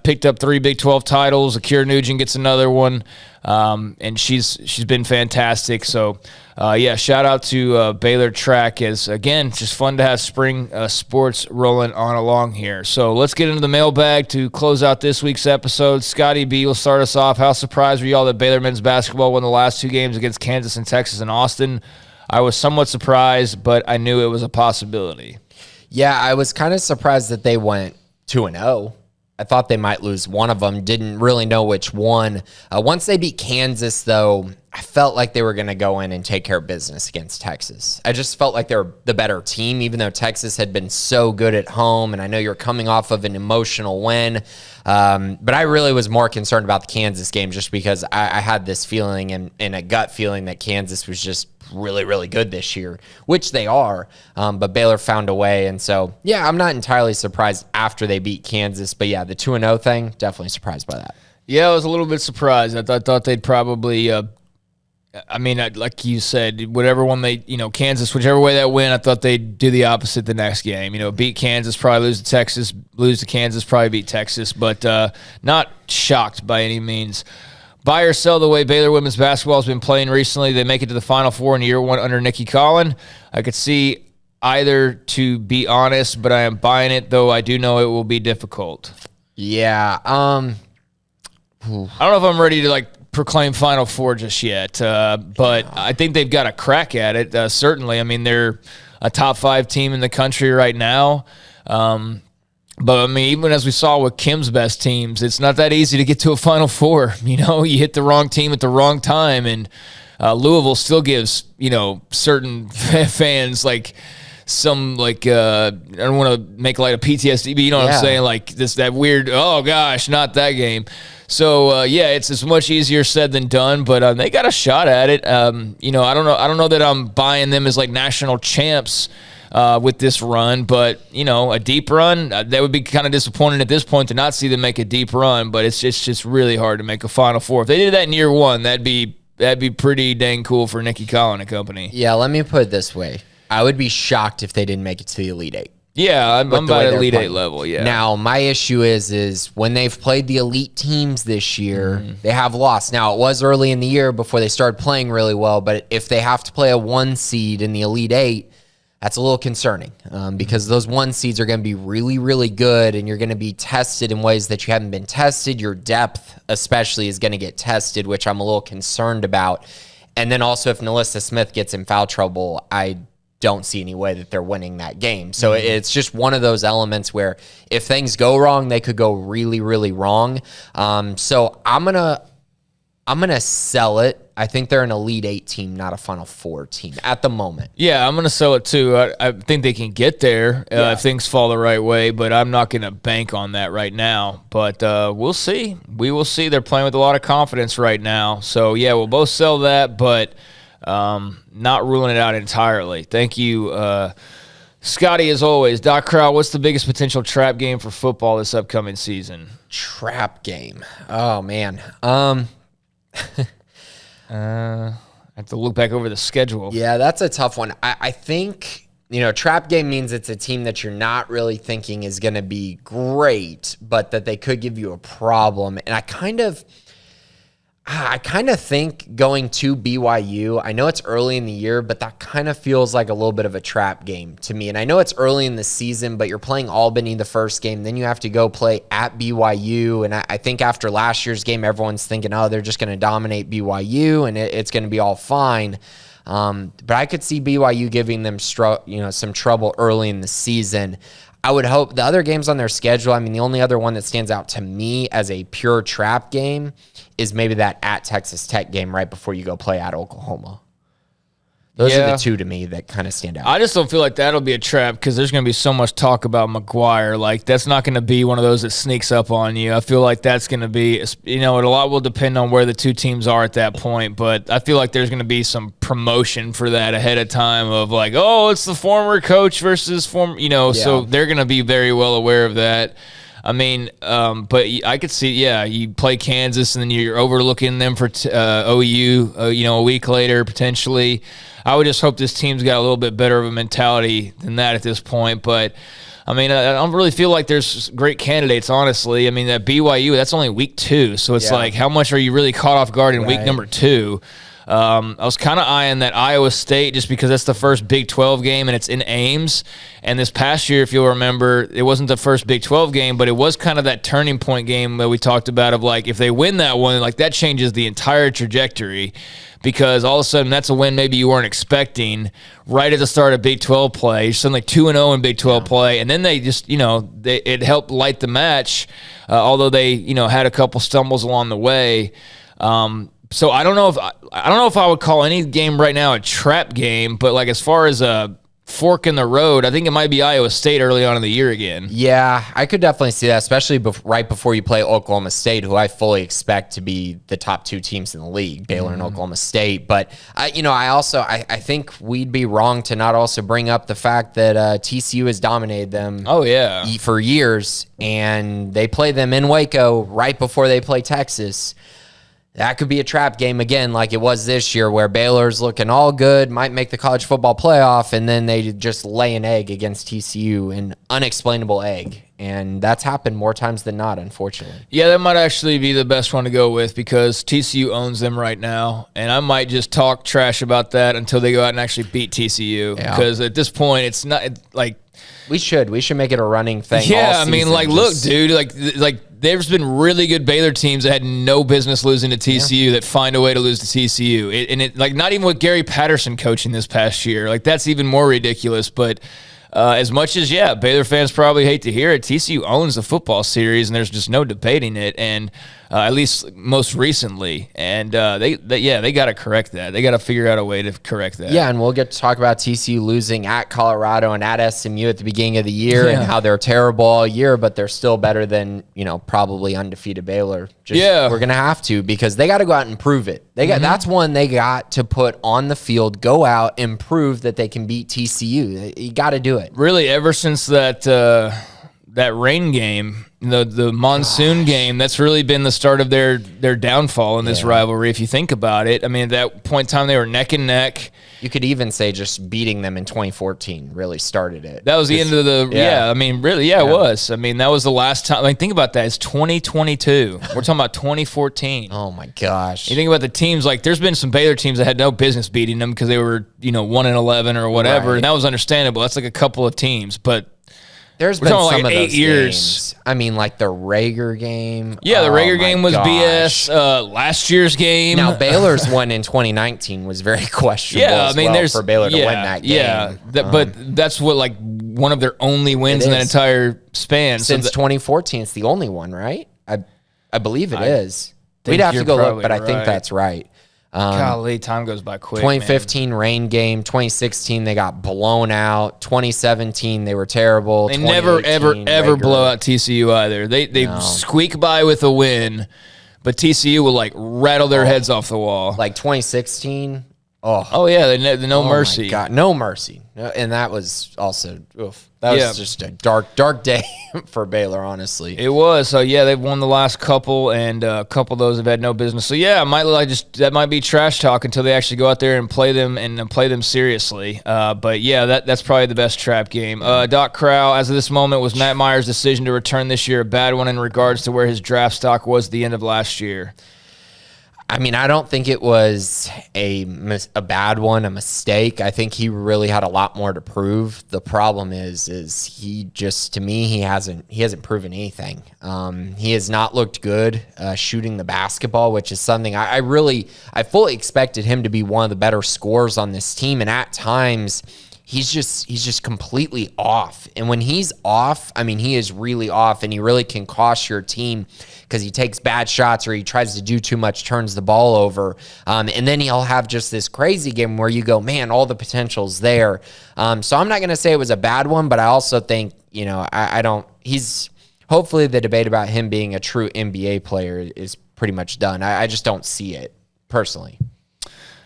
B: picked up 3 Big 12 titles. Akira Nugent gets another one. And she's been fantastic. So, shout out to Baylor Track. As again, just fun to have spring sports rolling on along here. So let's get into the mailbag to close out this week's episode. Scotty B will start us off. How surprised were y'all that Baylor men's basketball won the last 2 games against Kansas and Texas and Austin? I was somewhat surprised, but I knew it was a possibility.
C: Yeah, I was kind of surprised that they went 2-0. I thought they might lose one of them. Didn't really know which one. Once they beat Kansas, though, I felt like they were going to go in and take care of business against Texas. I just felt like they were the better team, even though Texas had been so good at home. And I know you're coming off of an emotional win. But I really was more concerned about the Kansas game just because I had this feeling and a gut feeling that Kansas was just really, really good this year, which they are. But Baylor found a way. And so, yeah, I'm not entirely surprised after they beat Kansas. But, yeah, the 2-0 thing, definitely surprised by that.
B: Yeah, I was a little bit surprised. I thought they'd probably like you said, whatever one they, Kansas, whichever way that win, I thought they'd do the opposite the next game. Beat Kansas, probably lose to Texas, lose to Kansas, probably beat Texas, but not shocked by any means. Buy or sell the way Baylor women's basketball has been playing recently. They make it to the Final Four in year 1 under Nikki Collin. I could see either, to be honest, but I am buying it, though I do know it will be difficult.
C: Yeah.
B: I don't know if I'm ready to, proclaim Final Four just yet, but I think they've got a crack at it, certainly. I mean, they're a top 5 team in the country right now. But, I mean, even as we saw with Kim's best teams, it's not that easy to get to a Final Four. You hit the wrong team at the wrong time, and Louisville still gives, certain fans, I don't want to make light of PTSD, but you know what I'm saying? That weird, oh, gosh, not that game. So, it's much easier said than done, but they got a shot at it. I don't know that I'm buying them as, national champs with this run, but a deep run, that would be kind of disappointing at this point to not see them make a deep run. But it's just really hard to make a Final Four. If they did that in year 1, that'd be pretty dang cool for Nikki Collin and company.
C: Yeah, let me put it this way: I would be shocked if they didn't make it to the Elite Eight.
B: Yeah, I'm about Elite Eight level. Yeah.
C: Now my issue is when they've played the elite teams this year, they have lost. Now it was early in the year before they started playing really well, but if they have to play a 1 seed in the Elite Eight, that's a little concerning because those 1 seeds are going to be really, really good, and you're going to be tested in ways that you haven't been tested. Your depth, especially, is going to get tested, which I'm a little concerned about. And then also, if Nalissa Smith gets in foul trouble, I don't see any way that they're winning that game. So it's just one of those elements where if things go wrong, they could go really, really wrong. So I'm gonna sell it. I think they're an Elite Eight team, not a Final Four team at the moment.
B: Yeah, I'm going to sell it too. I think they can get there if things fall the right way, but I'm not going to bank on that right now. But we'll see. We will see. They're playing with a lot of confidence right now. So, yeah, we'll both sell that, but not ruling it out entirely. Thank you, Scotty, as always. Doc Crowell, what's the biggest potential trap game for football this upcoming season?
C: Trap game. Oh, man.
B: I have to look back over the schedule.
C: Yeah, that's a tough one. I think, trap game means it's a team that you're not really thinking is going to be great, but that they could give you a problem. And I kind of think going to BYU, I know it's early in the year, but that kind of feels like a little bit of a trap game to me. And I know it's early in the season, but you're playing Albany the first game. Then you have to go play at BYU. And I think after last year's game, everyone's thinking, oh, they're just going to dominate BYU and it's going to be all fine. But I could see BYU giving them some trouble early in the season. I would hope the other games on their schedule, the only other one that stands out to me as a pure trap game is maybe that at Texas Tech game right before you go play at Oklahoma. Those are the two to me that kind of stand out.
B: I just don't feel like that'll be a trap because there's going to be so much talk about McGuire. Like, that's not going to be one of those that sneaks up on you. I feel like that's going to be, a lot will depend on where the two teams are at that point. But I feel like there's going to be some promotion for that ahead of time of like, oh, it's the former coach versus so they're going to be very well aware of that. But I could see, you play Kansas and then you're overlooking them for OU, a week later potentially. I would just hope this team's got a little bit better of a mentality than that at this point. But, I don't really feel like there's great candidates, honestly. That BYU, that's only week 2. So it's like, how much are you really caught off guard in week number 2? I was kind of eyeing that Iowa State just because that's the first Big 12 game and it's in Ames. And this past year, if you'll remember, it wasn't the first Big 12 game, but it was kind of that turning point game that we talked about of like if they win that one, like that changes the entire trajectory because all of a sudden that's a win maybe you weren't expecting right at the start of Big 12 play. You're suddenly 2-0 in Big 12 play, and then they just, it helped light the match, although they, had a couple stumbles along the way. So I don't know if I would call any game right now a trap game, but like as far as a fork in the road, I think it might be Iowa State early on in the year again.
C: Yeah, I could definitely see that, especially right before you play Oklahoma State, who I fully expect to be the top 2 teams in the league, Baylor and Oklahoma State. But I think we'd be wrong to not also bring up the fact that TCU has dominated them.
B: Oh yeah,
C: for years, and they play them in Waco right before they play Texas. That could be a trap game again, like it was this year, where Baylor's looking all good, might make the college football playoff, and then they just lay an egg against TCU, an unexplainable egg. And that's happened more times than not, unfortunately.
B: Yeah, that might actually be the best one to go with because TCU owns them right now. And I might just talk trash about that until they go out and actually beat TCU. Because at this point, it's not like...
C: We should make it a running thing.
B: Yeah,
C: all season.
B: Look, dude, like there's been really good Baylor teams that had no business losing to TCU that find a way to lose to TCU. Like not even with Gary Patterson coaching this past year. Like that's even more ridiculous. But as much as Baylor fans probably hate to hear it, TCU owns the football series, and there's just no debating it. And at least most recently, and they got to correct that. They got to figure out a way to correct that.
C: Yeah, and we'll get to talk about TCU losing at Colorado and at SMU at the beginning of the year and how they're terrible all year, but they're still better than probably undefeated Baylor. We're gonna have to because they got to go out and prove it. That's one they got to put on the field, go out and prove that they can beat TCU. You got to do it.
B: Really, ever since that rain game, the monsoon game, that's really been the start of their downfall in this rivalry, if you think about it. At that point in time, they were neck and neck.
C: You could even say just beating them in 2014 really started it.
B: That was the end of the, it was. That was the last time. Think about that. It's 2022. We're talking about 2014.
C: Oh, my gosh.
B: You think about the teams, like there's been some Baylor teams that had no business beating them because they were, 1-11 or whatever, and that was understandable. That's like a couple of teams, but
C: there's been some
B: like
C: of
B: 8
C: those
B: years.
C: Games. Like the Rager game.
B: Yeah, the Rager game was BS. Last year's game.
C: Now, Baylor's one in 2019 was very questionable for Baylor to win that game.
B: Yeah, but that's what one of their only wins in that entire span.
C: Since 2014, it's the only one, right? I believe it is. We'd have to go look, but I think that's right.
B: Golly, time goes by quick.
C: 2015 rain game. 2016 they got blown out. 2017 they were terrible.
B: They never ever blow out TCU either. They squeak by with a win, but TCU will rattle their heads off the wall.
C: Like 2016,
B: Oh yeah, the no mercy.
C: My God, no mercy. And that was also, that was just a dark day for Baylor, honestly.
B: It was. So yeah, they've won the last couple, and a couple of those have had no business. So yeah, that might be trash talk until they actually go out there and play them seriously. But yeah, that's probably the best trap game. Doc Crow, as of this moment, was Matt Meyer's decision to return this year a bad one in regards to where his draft stock was at the end of last year?
C: I mean, I don't think it was a bad one, a mistake. I think he really had a lot more to prove. The problem is he just, to me, he hasn't proven anything. He has not looked good shooting the basketball, which is something I fully expected him to be one of the better scorers on this team, and at times he's just completely off. And when he's off, I mean, he is really off, and he really can cost your team because he takes bad shots or he tries to do too much, turns the ball over. And then he'll have just this crazy game where you go, man, all the potential's there. So I'm not going to say it was a bad one, but I also think, hopefully the debate about him being a true NBA player is pretty much done. I just don't see it personally.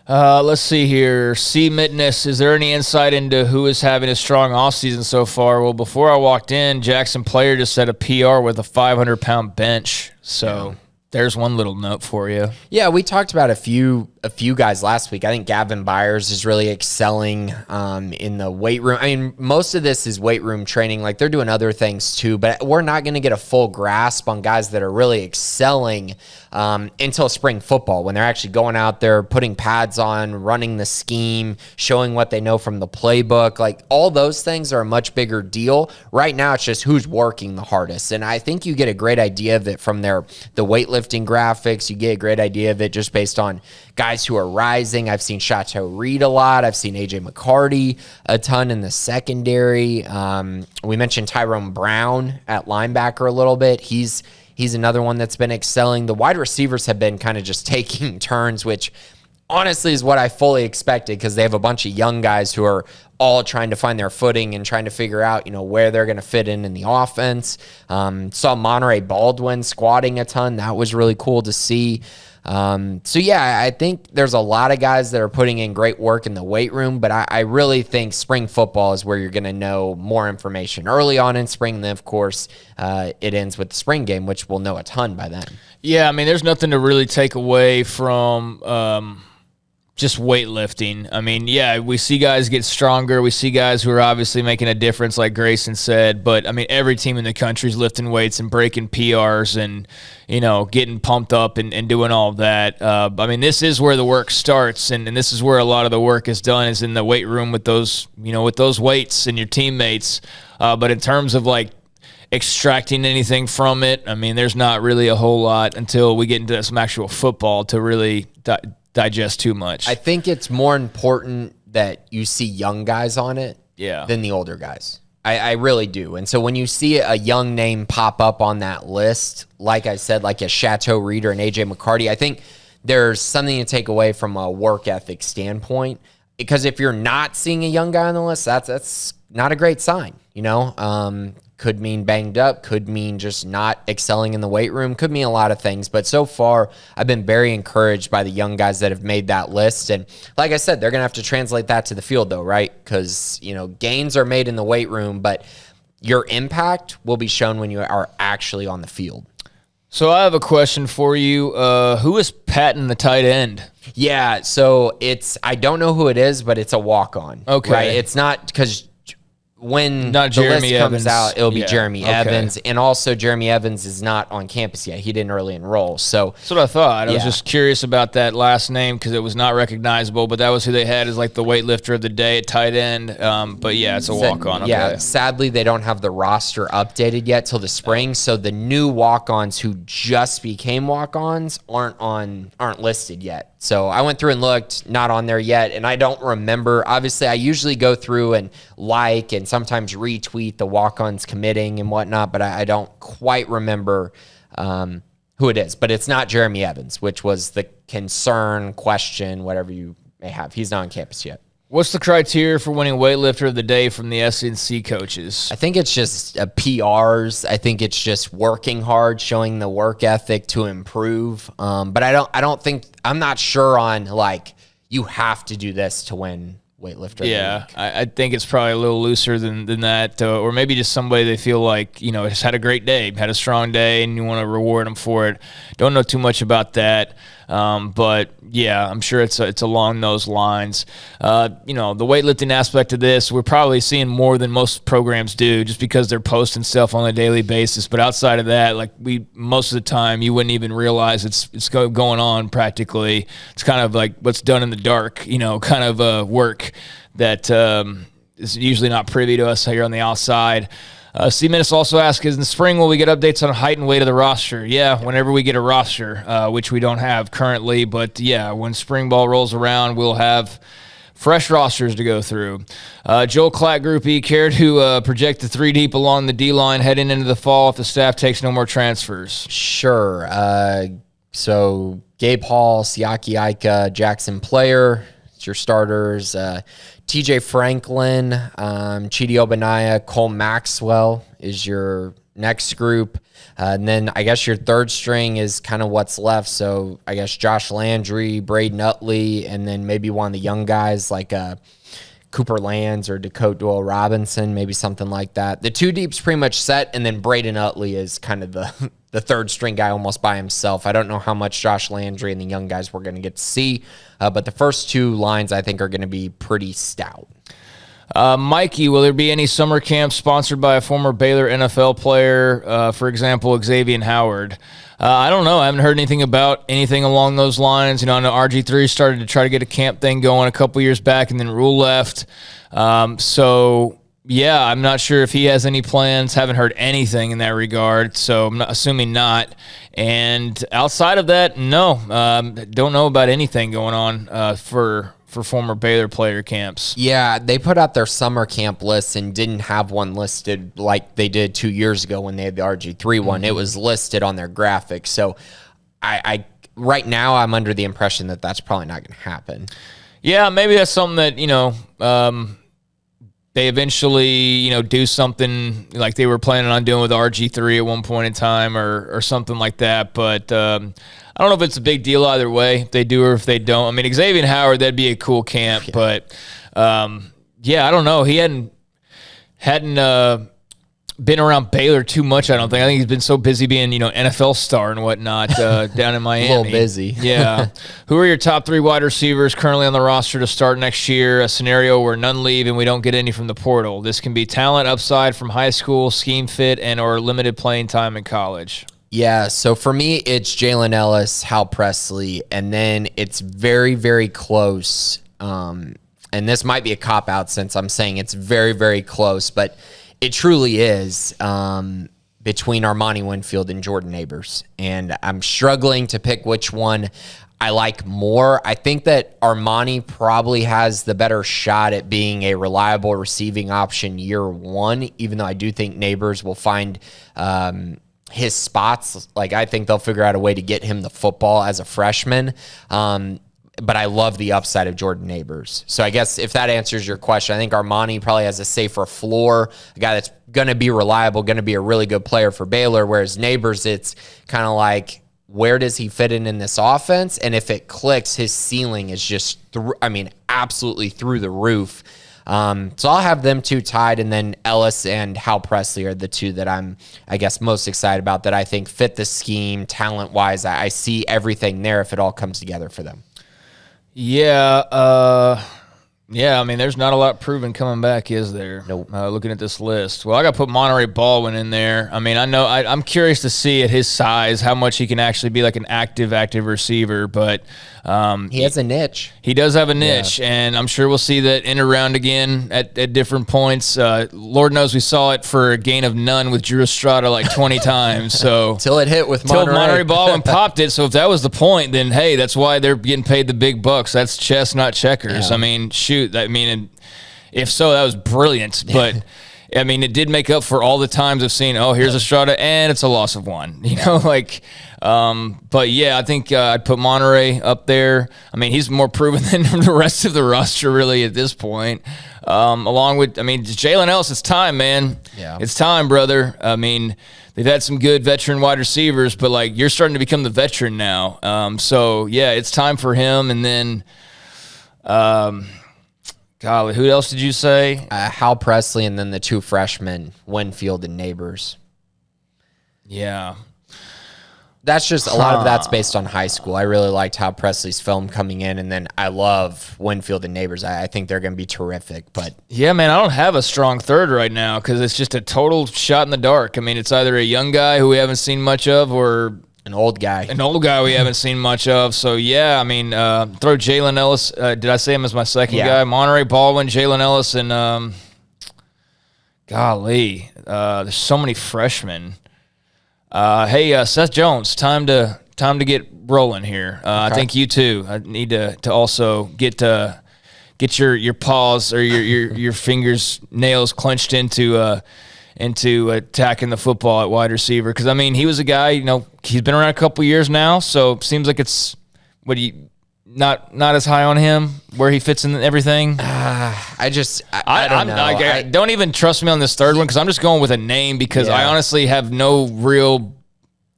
B: Let's see here. C. Mitness, is there any insight into who is having a strong offseason so far? Well, before I walked in, Jackson Player just set a PR with a 500-pound bench. So there's one little note for you. Yeah,
C: we talked about a few guys last week. I think Gavin Byers is really excelling in the weight room. I mean, most of this is weight room training. Like, they're doing other things too, but we're not going to get a full grasp on guys that are really excelling until spring football, when they're actually going out there, putting pads on, running the scheme, showing what they know from the playbook. Like, all those things are a much bigger deal. Right now, it's just who's working the hardest. And I think you get a great idea of it from the weightlifting graphics. You get a great idea of it just based on guys who are rising. I've seen Chateau Reed a lot. I've seen AJ McCarty a ton in the secondary. We mentioned Tyrone Brown at linebacker a little bit. He's another one that's been excelling. The wide receivers have been kind of just taking turns, which honestly is what I fully expected, because they have a bunch of young guys who are all trying to find their footing and trying to figure out, where they're going to fit in the offense. Saw Monterey Baldwin squatting a ton. That was really cool to see. So yeah, I think there's a lot of guys that are putting in great work in the weight room, but I really think spring football is where you're going to know more information early on in spring. And then, of course, it ends with the spring game, which we'll know a ton by then.
B: Yeah, I mean, there's nothing to really take away from just weightlifting. I mean, yeah, we see guys get stronger. We see guys who are obviously making a difference, like Grayson said. But, I mean, every team in the country is lifting weights and breaking PRs and, getting pumped up and doing all of that. I mean, this is where the work starts, and this is where a lot of the work is done, is in the weight room with those, with those weights and your teammates. But in terms of, like, extracting anything from it, I mean, there's not really a whole lot until we get into some actual football to really digest too much.
C: I think it's more important that you see young guys on it than the older guys. I really do. And so when you see a young name pop up on that list, like I said, like a Chateau Reed or an AJ McCarty, I think there's something to take away from a work ethic standpoint. Because if you're not seeing a young guy on the list, that's not a great sign, Could mean banged up, could mean just not excelling in the weight room, could mean a lot of things. But so far, I've been very encouraged by the young guys that have made that list. And like I said, they're going to have to translate that to the field, though, right? Because, gains are made in the weight room, but your impact will be shown when you are actually on the field.
B: So I have a question for you. Who is Patton, the tight end?
C: Yeah, so I don't know who it is, but it's a walk-on.
B: Okay.
C: Right? It's not, because when the list comes out, it'll be Jeremy Evans. And also, Jeremy Evans is not on campus yet. He didn't early enroll. So
B: that's what I thought. I was just curious about that last name because it was not recognizable, but that was who they had as like the weightlifter of the day at tight end. But yeah, it's a walk-on.
C: Yeah, sadly, they don't have the roster updated yet till the spring. So the new walk-ons who just became walk-ons aren't listed yet. So I went through and looked, not on there yet, and I don't remember. Obviously, I usually go through and like and sometimes retweet the walk-ons committing and whatnot, but I don't quite remember who it is. But it's not Jeremy Evans, which was the concern, question, whatever you may have. He's not on campus yet.
B: What's the criteria for winning weightlifter of the day from the SNC coaches?
C: I think it's just PRs. I think it's just working hard, showing the work ethic to improve. But I'm not sure on like you have to do this to win weightlifter.
B: Yeah, I think it's probably a little looser than that, or maybe just somebody they feel like, has had a great day, had a strong day, and you want to reward them for it. Don't know too much about that, but yeah, I'm sure it's along those lines. The weightlifting aspect of this, we're probably seeing more than most programs do, just because they're posting stuff on a daily basis. But outside of that, most of the time, you wouldn't even realize it's going on practically. It's kind of like what's done in the dark, kind of work that is usually not privy to us here on the outside. C-Minus also asks, in the spring, will we get updates on height and weight of the roster? Yeah, whenever we get a roster, which we don't have currently. But, yeah, when spring ball rolls around, we'll have fresh rosters to go through. Joel Clatt, Group E, care to project the 3 deep along the D-line heading into the fall if the staff takes no more transfers?
C: Sure. So Gabe Hall, Siaki Ika, Jackson Player, it's your starters. TJ Franklin, Chidi Obanaya, Cole Maxwell is your next group. And then I guess your third string is kind of what's left. So I guess Josh Landry, Braden Utley, and then maybe one of the young guys like Cooper Lands or Dakota Doyle Robinson, maybe something like that. The 2 deep's pretty much set, and then Braden Utley is kind of the third string guy almost by himself. I don't know how much Josh Landry and the young guys we're going to get to see, but the first 2 lines I think are going to be pretty stout.
B: Mikey, will there be any summer camps sponsored by a former Baylor NFL player, for example, Xavier Howard? I don't know. I haven't heard anything about anything along those lines. I know RG3 started to try to get a camp thing going a couple years back, and then Rule left. So, yeah, I'm not sure if he has any plans. Haven't heard anything in that regard, so I'm assuming not. And outside of that, no. Don't know about anything going on for former Baylor player camps.
C: Yeah, they put out their summer camp list and didn't have one listed like they did 2 years ago when they had the RG3 one. It was listed on their graphics. So I right now I'm under the impression that that's probably not going to happen.
B: Yeah, maybe that's something that, they eventually, do something like they were planning on doing with RG3 at one point in time or something like that. But I don't know if it's a big deal either way, if they do or if they don't. I mean, Xavier Howard, that'd be a cool camp. Yeah. But, I don't know. He hadn't been around Baylor too much, I don't think. I think he's been so busy being, NFL star and whatnot down in Miami.
C: A little busy.
B: Yeah. Who are your top 3 wide receivers currently on the roster to start next year? A scenario where none leave and we don't get any from the portal. This can be talent upside from high school, scheme fit, and or limited playing time in college.
C: Yeah, so for me, it's Jalen Ellis, Hal Presley, and then it's very, very close. And this might be a cop-out since I'm saying it's very, very close, but it truly is between Armani Winfield and Jordan Neighbors. And I'm struggling to pick which one I like more. I think that Armani probably has the better shot at being a reliable receiving option year one, even though I do think Neighbors will find his spots. I think they'll figure out a way to get him the football as a freshman. But I love the upside of Jordan Neighbors. So I guess if that answers your question, I think Armani probably has a safer floor, a guy that's going to be reliable, going to be a really good player for Baylor, whereas Neighbors, it's kind of like, where does he fit in this offense? And if it clicks, his ceiling is just, absolutely through the roof. So I'll have them 2 tied, and then Ellis and Hal Presley are the 2 that I'm, I guess, most excited about, that I think fit the scheme talent-wise. I see everything there if it all comes together for them.
B: Yeah, there's not a lot proven coming back, is there?
C: Nope.
B: Looking at this list. Well, I got to put Monterey Baldwin in there. I mean, I know I'm curious to see at his size how much he can actually be like an active receiver, but
C: he has a niche.
B: He does have a niche, and I'm sure we'll see that in around again at different points. Lord knows we saw it for a gain of none with Drew Estrada like 20 times. So
C: till it hit with Monterey.
B: Till Monterey Baldwin popped it. So if that was the point, then hey, that's why they're getting paid the big bucks. That's chess, not checkers. Yeah. I mean, shoot. If so, that was brilliant. But it did make up for all the times of seeing, here's Estrada, and it's a loss of 1. But yeah, I think I'd put Monterey up there. I mean, he's more proven than the rest of the roster really at this point. Along with, Jalen Ellis, it's time, man.
C: Yeah.
B: It's time, brother. They've had some good veteran wide receivers, but you're starting to become the veteran now. So yeah, it's time for him. And then Golly, who else did you say?
C: Hal Presley, and then the two freshmen, Winfield and Neighbors.
B: Yeah.
C: That's just a lot of that's based on high school. I really liked Hal Presley's film coming in, and then I love Winfield and Neighbors. I think they're going to be terrific. But
B: yeah, man, I don't have a strong third right now because it's just a total shot in the dark. I mean, it's either a young guy who we haven't seen much of or
C: an old guy.
B: We haven't seen much of. So, yeah, I mean, throw Jalen Ellis. Did I say him as my second guy? Monterey Baldwin, Jalen Ellis, and golly, there's so many freshmen. Hey, Seth Jones, time to get rolling here. Okay. I think you too. I need to also get your paws or your fingers nails clenched into attacking the football at wide receiver, because I mean he was a guy, he's been around a couple years now, so it seems like it's not as high on him where he fits in everything.
C: I don't know.
B: I don't even trust me on this third one because I'm just going with a name because I honestly have no real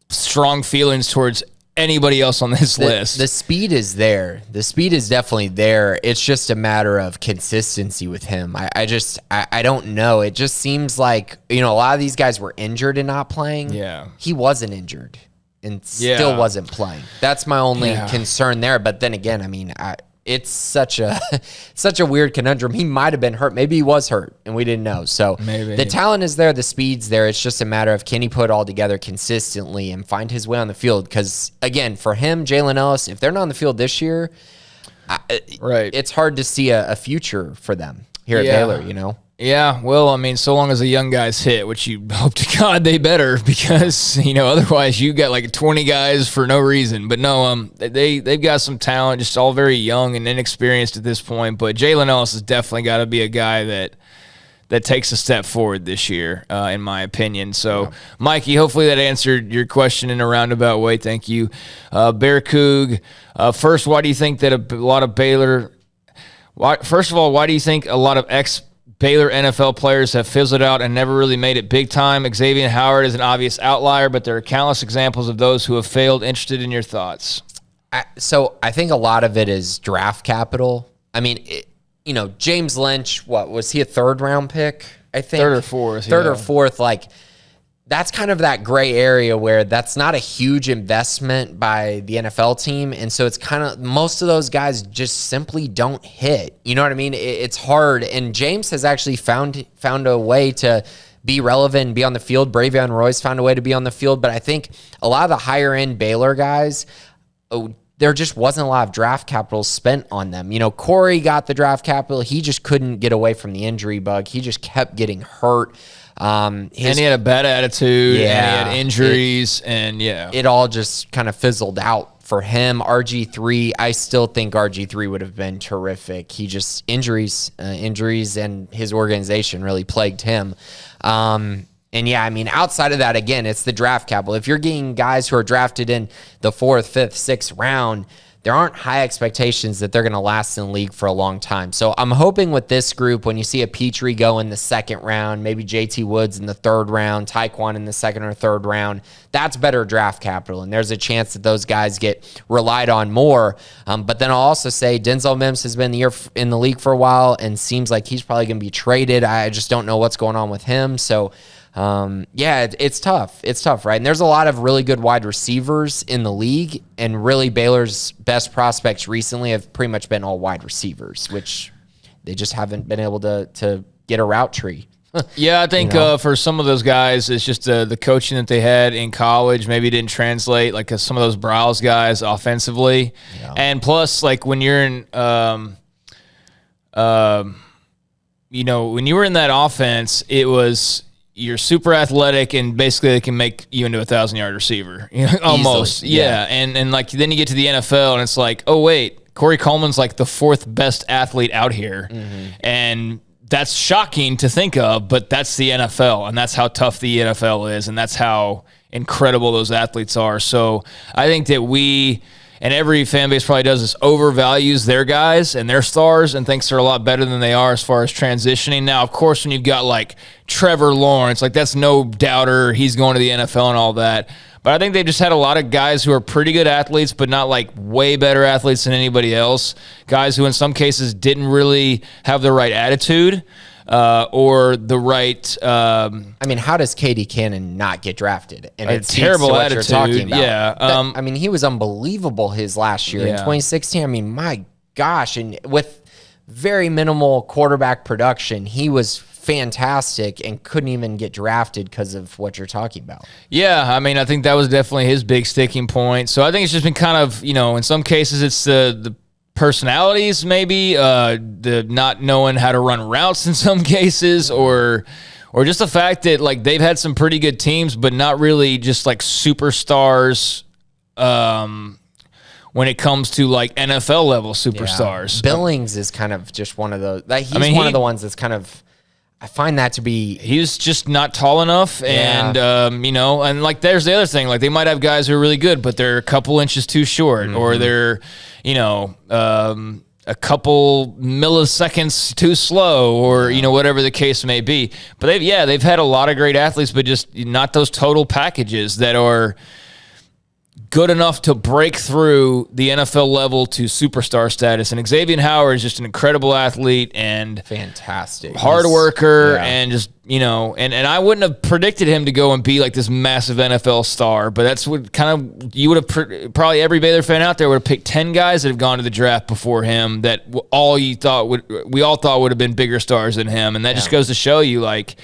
B: strong feelings towards anybody else on this list.
C: The speed is there. The speed is definitely there. It's just a matter of consistency with him. I don't know. It just seems like, a lot of these guys were injured and not playing.
B: Yeah.
C: He wasn't injured and still wasn't playing. That's my only concern there. But then again, I mean, it's such a weird conundrum. He might have been hurt. Maybe he was hurt and we didn't know. So
B: maybe.
C: The talent is there. The speed's there. It's just a matter of can he put it all together consistently and find his way on the field? Because, again, for him, Jalen Ellis, if they're not on the field this year, it's hard to see a future for them here at Baylor,
B: Yeah, well, I mean, so long as the young guys hit, which you hope to God they better, because otherwise you got like 20 guys for no reason. But no, they've got some talent, just all very young and inexperienced at this point. But Jalen Ellis has definitely got to be a guy that takes a step forward this year, in my opinion. So, Mikey, hopefully that answered your question in a roundabout way. Thank you, Bear Coog. First, why do you think that a lot of Baylor? First of all, why do you think a lot of Baylor NFL players have fizzled out and never really made it big time? Xavier Howard is an obvious outlier, but there are countless examples of those who have failed. Interested in your thoughts.
C: So I think a lot of it is draft capital. I mean, James Lynch, what was he, a third-round pick? I think
B: third or fourth.
C: Like, that's kind of that gray area where that's not a huge investment by the NFL team. And so it's kind of, most of those guys just simply don't hit. You know what I mean? It's hard. And James has actually found a way to be relevant and be on the field. Bravion Roy's found a way to be on the field. But I think a lot of the higher end Baylor guys, there just wasn't a lot of draft capital spent on them. Corey got the draft capital. He just couldn't get away from the injury bug. He just kept getting hurt.
B: And he had a bad attitude, and he had injuries, it all just kind of fizzled out for him. RG3, I still think RG3 would have been terrific. He just, injuries, and his organization really plagued him. And I mean, outside of that, again, it's the draft capital. If you're getting guys who are drafted in the 4th, 5th, 6th round, there aren't high expectations that they're going to last in the league for a long time. So I'm hoping with this group, when you see a Petrie go in the 2nd round, maybe JT Woods in the 3rd round, Taekwon in the 2nd or 3rd round, that's better draft capital. And there's a chance that those guys get relied on more. But then I'll also say Denzel Mims has been in the league for a while and seems like he's probably going to be traded. I just don't know what's going on with him. So it's tough. It's tough, right? And there's a lot of really good wide receivers in the league, and really Baylor's best prospects recently have pretty much been all wide receivers, which they just haven't been able to get a route tree. Yeah, I think for some of those guys, it's just the coaching that they had in college maybe didn't translate, like some of those Browse guys offensively. Yeah. And plus, like when you're in when you were in that offense, it was you're super athletic and basically they can make you into a 1,000-yard receiver, almost. Easily, yeah. And like then you get to the NFL and it's like, oh wait, Corey Coleman's like the 4th best athlete out here, and that's shocking to think of, but that's the NFL, and that's how tough the NFL is, and that's how incredible those athletes are. So I think that we and every fan base probably does this, overvalues their guys and their stars and thinks they're a lot better than they are as far as transitioning. Now, of course, when you've got like Trevor Lawrence, like that's no doubter. He's going to the NFL and all that. But I think they just had a lot of guys who are pretty good athletes, but not like way better athletes than anybody else. Guys who in some cases didn't really have the right attitude or the right.
C: I mean, how does Katie Cannon not get drafted? And
B: a terrible attitude. You're talking about. Yeah.
C: I mean, he was unbelievable his last year in 2016. I mean, my gosh, and with very minimal quarterback production, he was fantastic and couldn't even get drafted because of what you're talking about.
B: Yeah, I mean, I think that was definitely his big sticking point. So I think it's just been kind of, in some cases it's the personalities maybe, the not knowing how to run routes in some cases, or just the fact that like they've had some pretty good teams, but not really just like superstars when it comes to like NFL level superstars.
C: Billings is kind of just one of those. One of the ones that's kind of, I find that to be...
B: He's just not tall enough, and, and like there's the other thing. Like they might have guys who are really good, but they're a couple inches too short, or they're, a couple milliseconds too slow, or, whatever the case may be. But they've had a lot of great athletes, but just not those total packages that are good enough to break through the NFL level to superstar status. And Xavier Howard is just an incredible athlete and
C: fantastic,
B: hard worker, and just, and I wouldn't have predicted him to go and be like this massive NFL star, but that's what kind of, you would have probably every Baylor fan out there would have picked 10 guys that have gone to the draft before him that we all thought would have been bigger stars than him. And that just goes to show you like,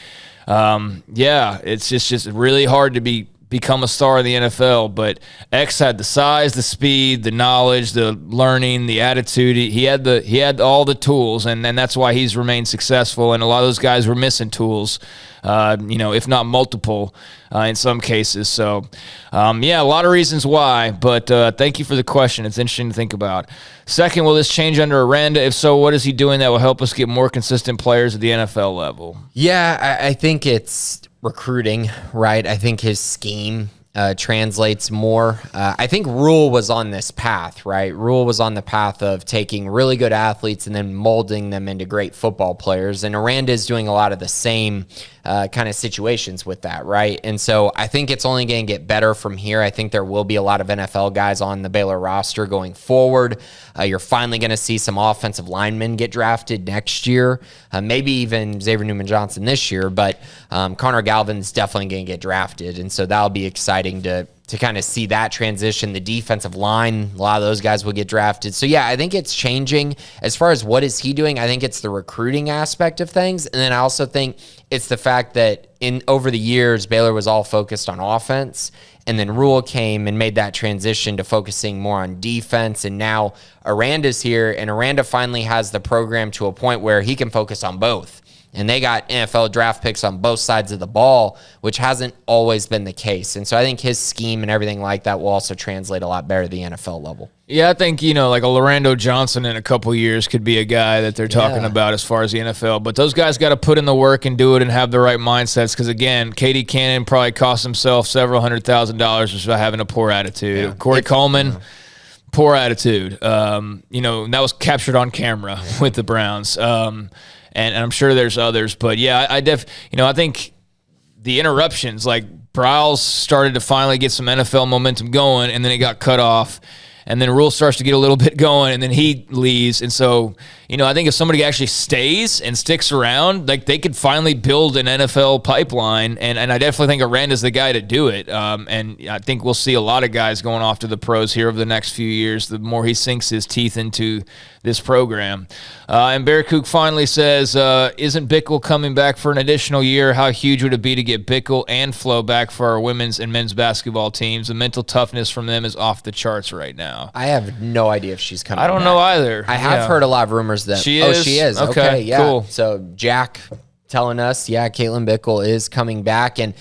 B: it's just really hard to become a star in the NFL, but X had the size, the speed, the knowledge, the learning, the attitude. He had all the tools, and that's why he's remained successful. And a lot of those guys were missing tools, if not multiple, in some cases. So, a lot of reasons why. But thank you for the question. It's interesting to think about. Second, will this change under Aranda? If so, what is he doing that will help us get more consistent players at the NFL level?
C: Yeah, I think it's recruiting, right? I think his scheme translates more. I think Rule was on this path, right? Rule was on the path of taking really good athletes and then molding them into great football players. And Aranda is doing a lot of the same kind of situations with that, right? And so I think it's only going to get better from here. I think there will be a lot of NFL guys on the Baylor roster going forward. You're finally going to see some offensive linemen get drafted next year, maybe even Xavier Newman-Johnson this year, but Connor Galvin's definitely going to get drafted, and so that'll be exciting to kind of see that transition. The defensive line, a lot of those guys will get drafted. So, I think it's changing. As far as what is he doing, I think it's the recruiting aspect of things, and then I also think it's the fact that over the years, Baylor was all focused on offense, and then Rule came and made that transition to focusing more on defense. And now Aranda's here, and Aranda finally has the program to a point where he can focus on both. And they got NFL draft picks on both sides of the ball, which hasn't always been the case. And so I think his scheme and everything like that will also translate a lot better at the NFL level.
B: Yeah, I think, like a Lorando Johnson in a couple years could be a guy that they're talking about as far as the NFL. But those guys got to put in the work and do it and have the right mindsets. Because, again, Katie Cannon probably cost himself several $100,000 just by having a poor attitude. Yeah. Corey Coleman, poor attitude. And that was captured on camera with the Browns. And I'm sure there's others. But, I think the interruptions, like Bryles started to finally get some NFL momentum going, and then it got cut off. And then Rule starts to get a little bit going, and then he leaves. And so, I think if somebody actually stays and sticks around, like they could finally build an NFL pipeline. And I definitely think Aranda's the guy to do it. And I think we'll see a lot of guys going off to the pros here over the next few years, the more he sinks his teeth into this program. And Bearcook finally says, isn't Bickle coming back for an additional year? How huge would it be to get Bickle and Flo back for our women's and men's basketball teams? The mental toughness from them is off the charts right now.
C: I have no idea if she's coming back.
B: I don't know either.
C: I have heard a lot of rumors that
B: she is.
C: She is.
B: Okay,
C: yeah.
B: Cool.
C: So Jack telling us, Caitlin Bickle is coming back. And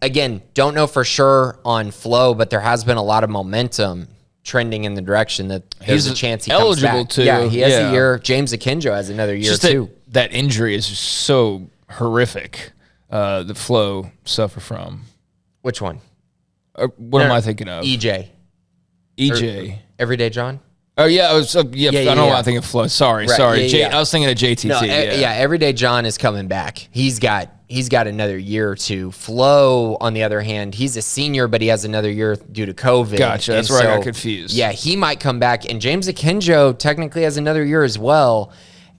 C: again, don't know for sure on Flo, but there has been a lot of momentum trending in the direction that there's a chance he comes back.
B: Eligible to.
C: Yeah, he has a year. James Akinjo has another year
B: just
C: too.
B: That injury is just so horrific that Flo suffer from.
C: Which one?
B: What am I thinking of?
C: EJ. Everyday John?
B: Oh yeah, I was. I don't know why I think of Floyd. Sorry. I was thinking of JTT.
C: No, Everyday John is coming back. He's got another year or two. Flo, on the other hand, he's a senior, but he has another year due to COVID.
B: Gotcha. That's where I got confused.
C: Yeah, he might come back, and James Akinjo technically has another year as well.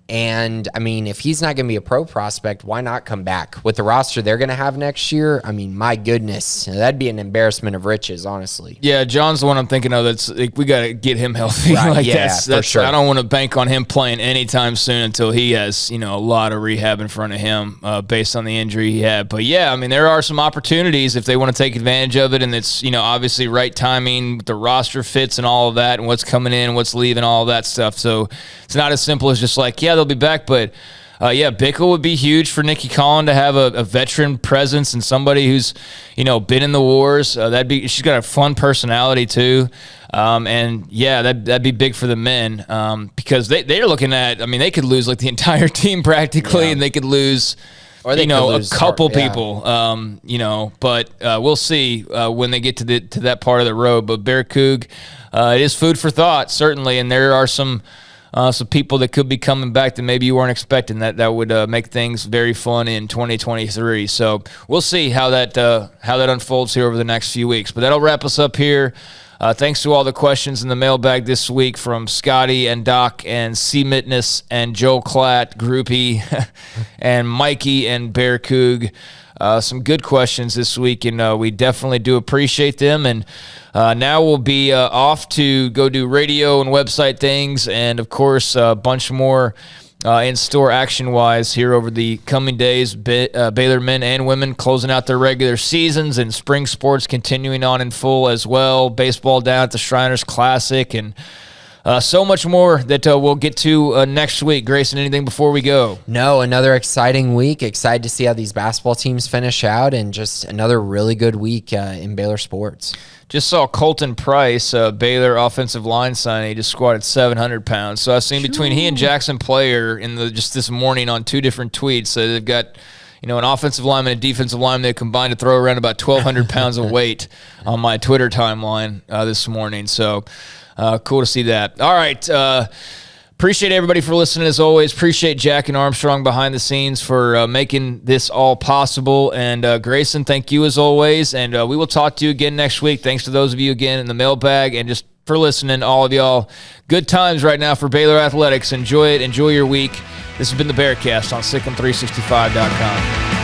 C: And, I mean, if he's not going to be a pro prospect, why not come back? With the roster they're going to have next year, I mean, my goodness, that'd be an embarrassment of riches, honestly.
B: Yeah, John's the one I'm thinking of. That's we got to get him healthy.
C: Right, that's for sure.
B: I don't want to bank on him playing anytime soon until he has, a lot of rehab in front of him based on the injury he had. But, yeah, I mean, there are some opportunities if they want to take advantage of it, and it's, obviously right timing, the roster fits and all of that, and what's coming in, what's leaving, all of that stuff. So it's not as simple as just like, they'll be back, but Bickle would be huge for Nikki Collin to have a veteran presence and somebody who's been in the wars. She's got a fun personality too, that'd be big for the men because they're looking at. I mean, they could lose like the entire team practically, and they could lose. Or they lose a couple people, but we'll see when they get to that part of the road. But Bear Coug, it is food for thought certainly, and there are some people that could be coming back that maybe you weren't expecting. That would make things very fun in 2023. So we'll see how that unfolds here over the next few weeks. But that'll wrap us up here. Thanks to all the questions in the mailbag this week from Scotty and Doc and C. Mitness and Joe Klatt, Groupie, and Mikey and Bear Coug. Some good questions this week, and we definitely do appreciate them. And now we'll be off to go do radio and website things, and, of course, a bunch more in store action-wise here over the coming days. Baylor men and women closing out their regular seasons, and spring sports continuing on in full as well. Baseball down at the Shriners Classic, and so much more that we'll get to next week. Grayson, anything before we go?
C: No, another exciting week. Excited to see how these basketball teams finish out, and just another really good week in Baylor sports.
B: Just saw Colton Price, Baylor offensive line signing. He just squatted 700 pounds. So I've seen between he and Jackson Player just this morning on two different tweets. So they've got an offensive lineman and a defensive lineman. They combined to throw around about 1,200 pounds of weight on my Twitter timeline this morning. So cool to see that. All right. Appreciate everybody for listening as always. Appreciate Jack and Armstrong behind the scenes for making this all possible. And Grayson, thank you as always. And we will talk to you again next week. Thanks to those of you again in the mailbag and just for listening, all of y'all. Good times right now for Baylor Athletics. Enjoy it. Enjoy your week. This has been the Bearcast on Sic'Em365.com.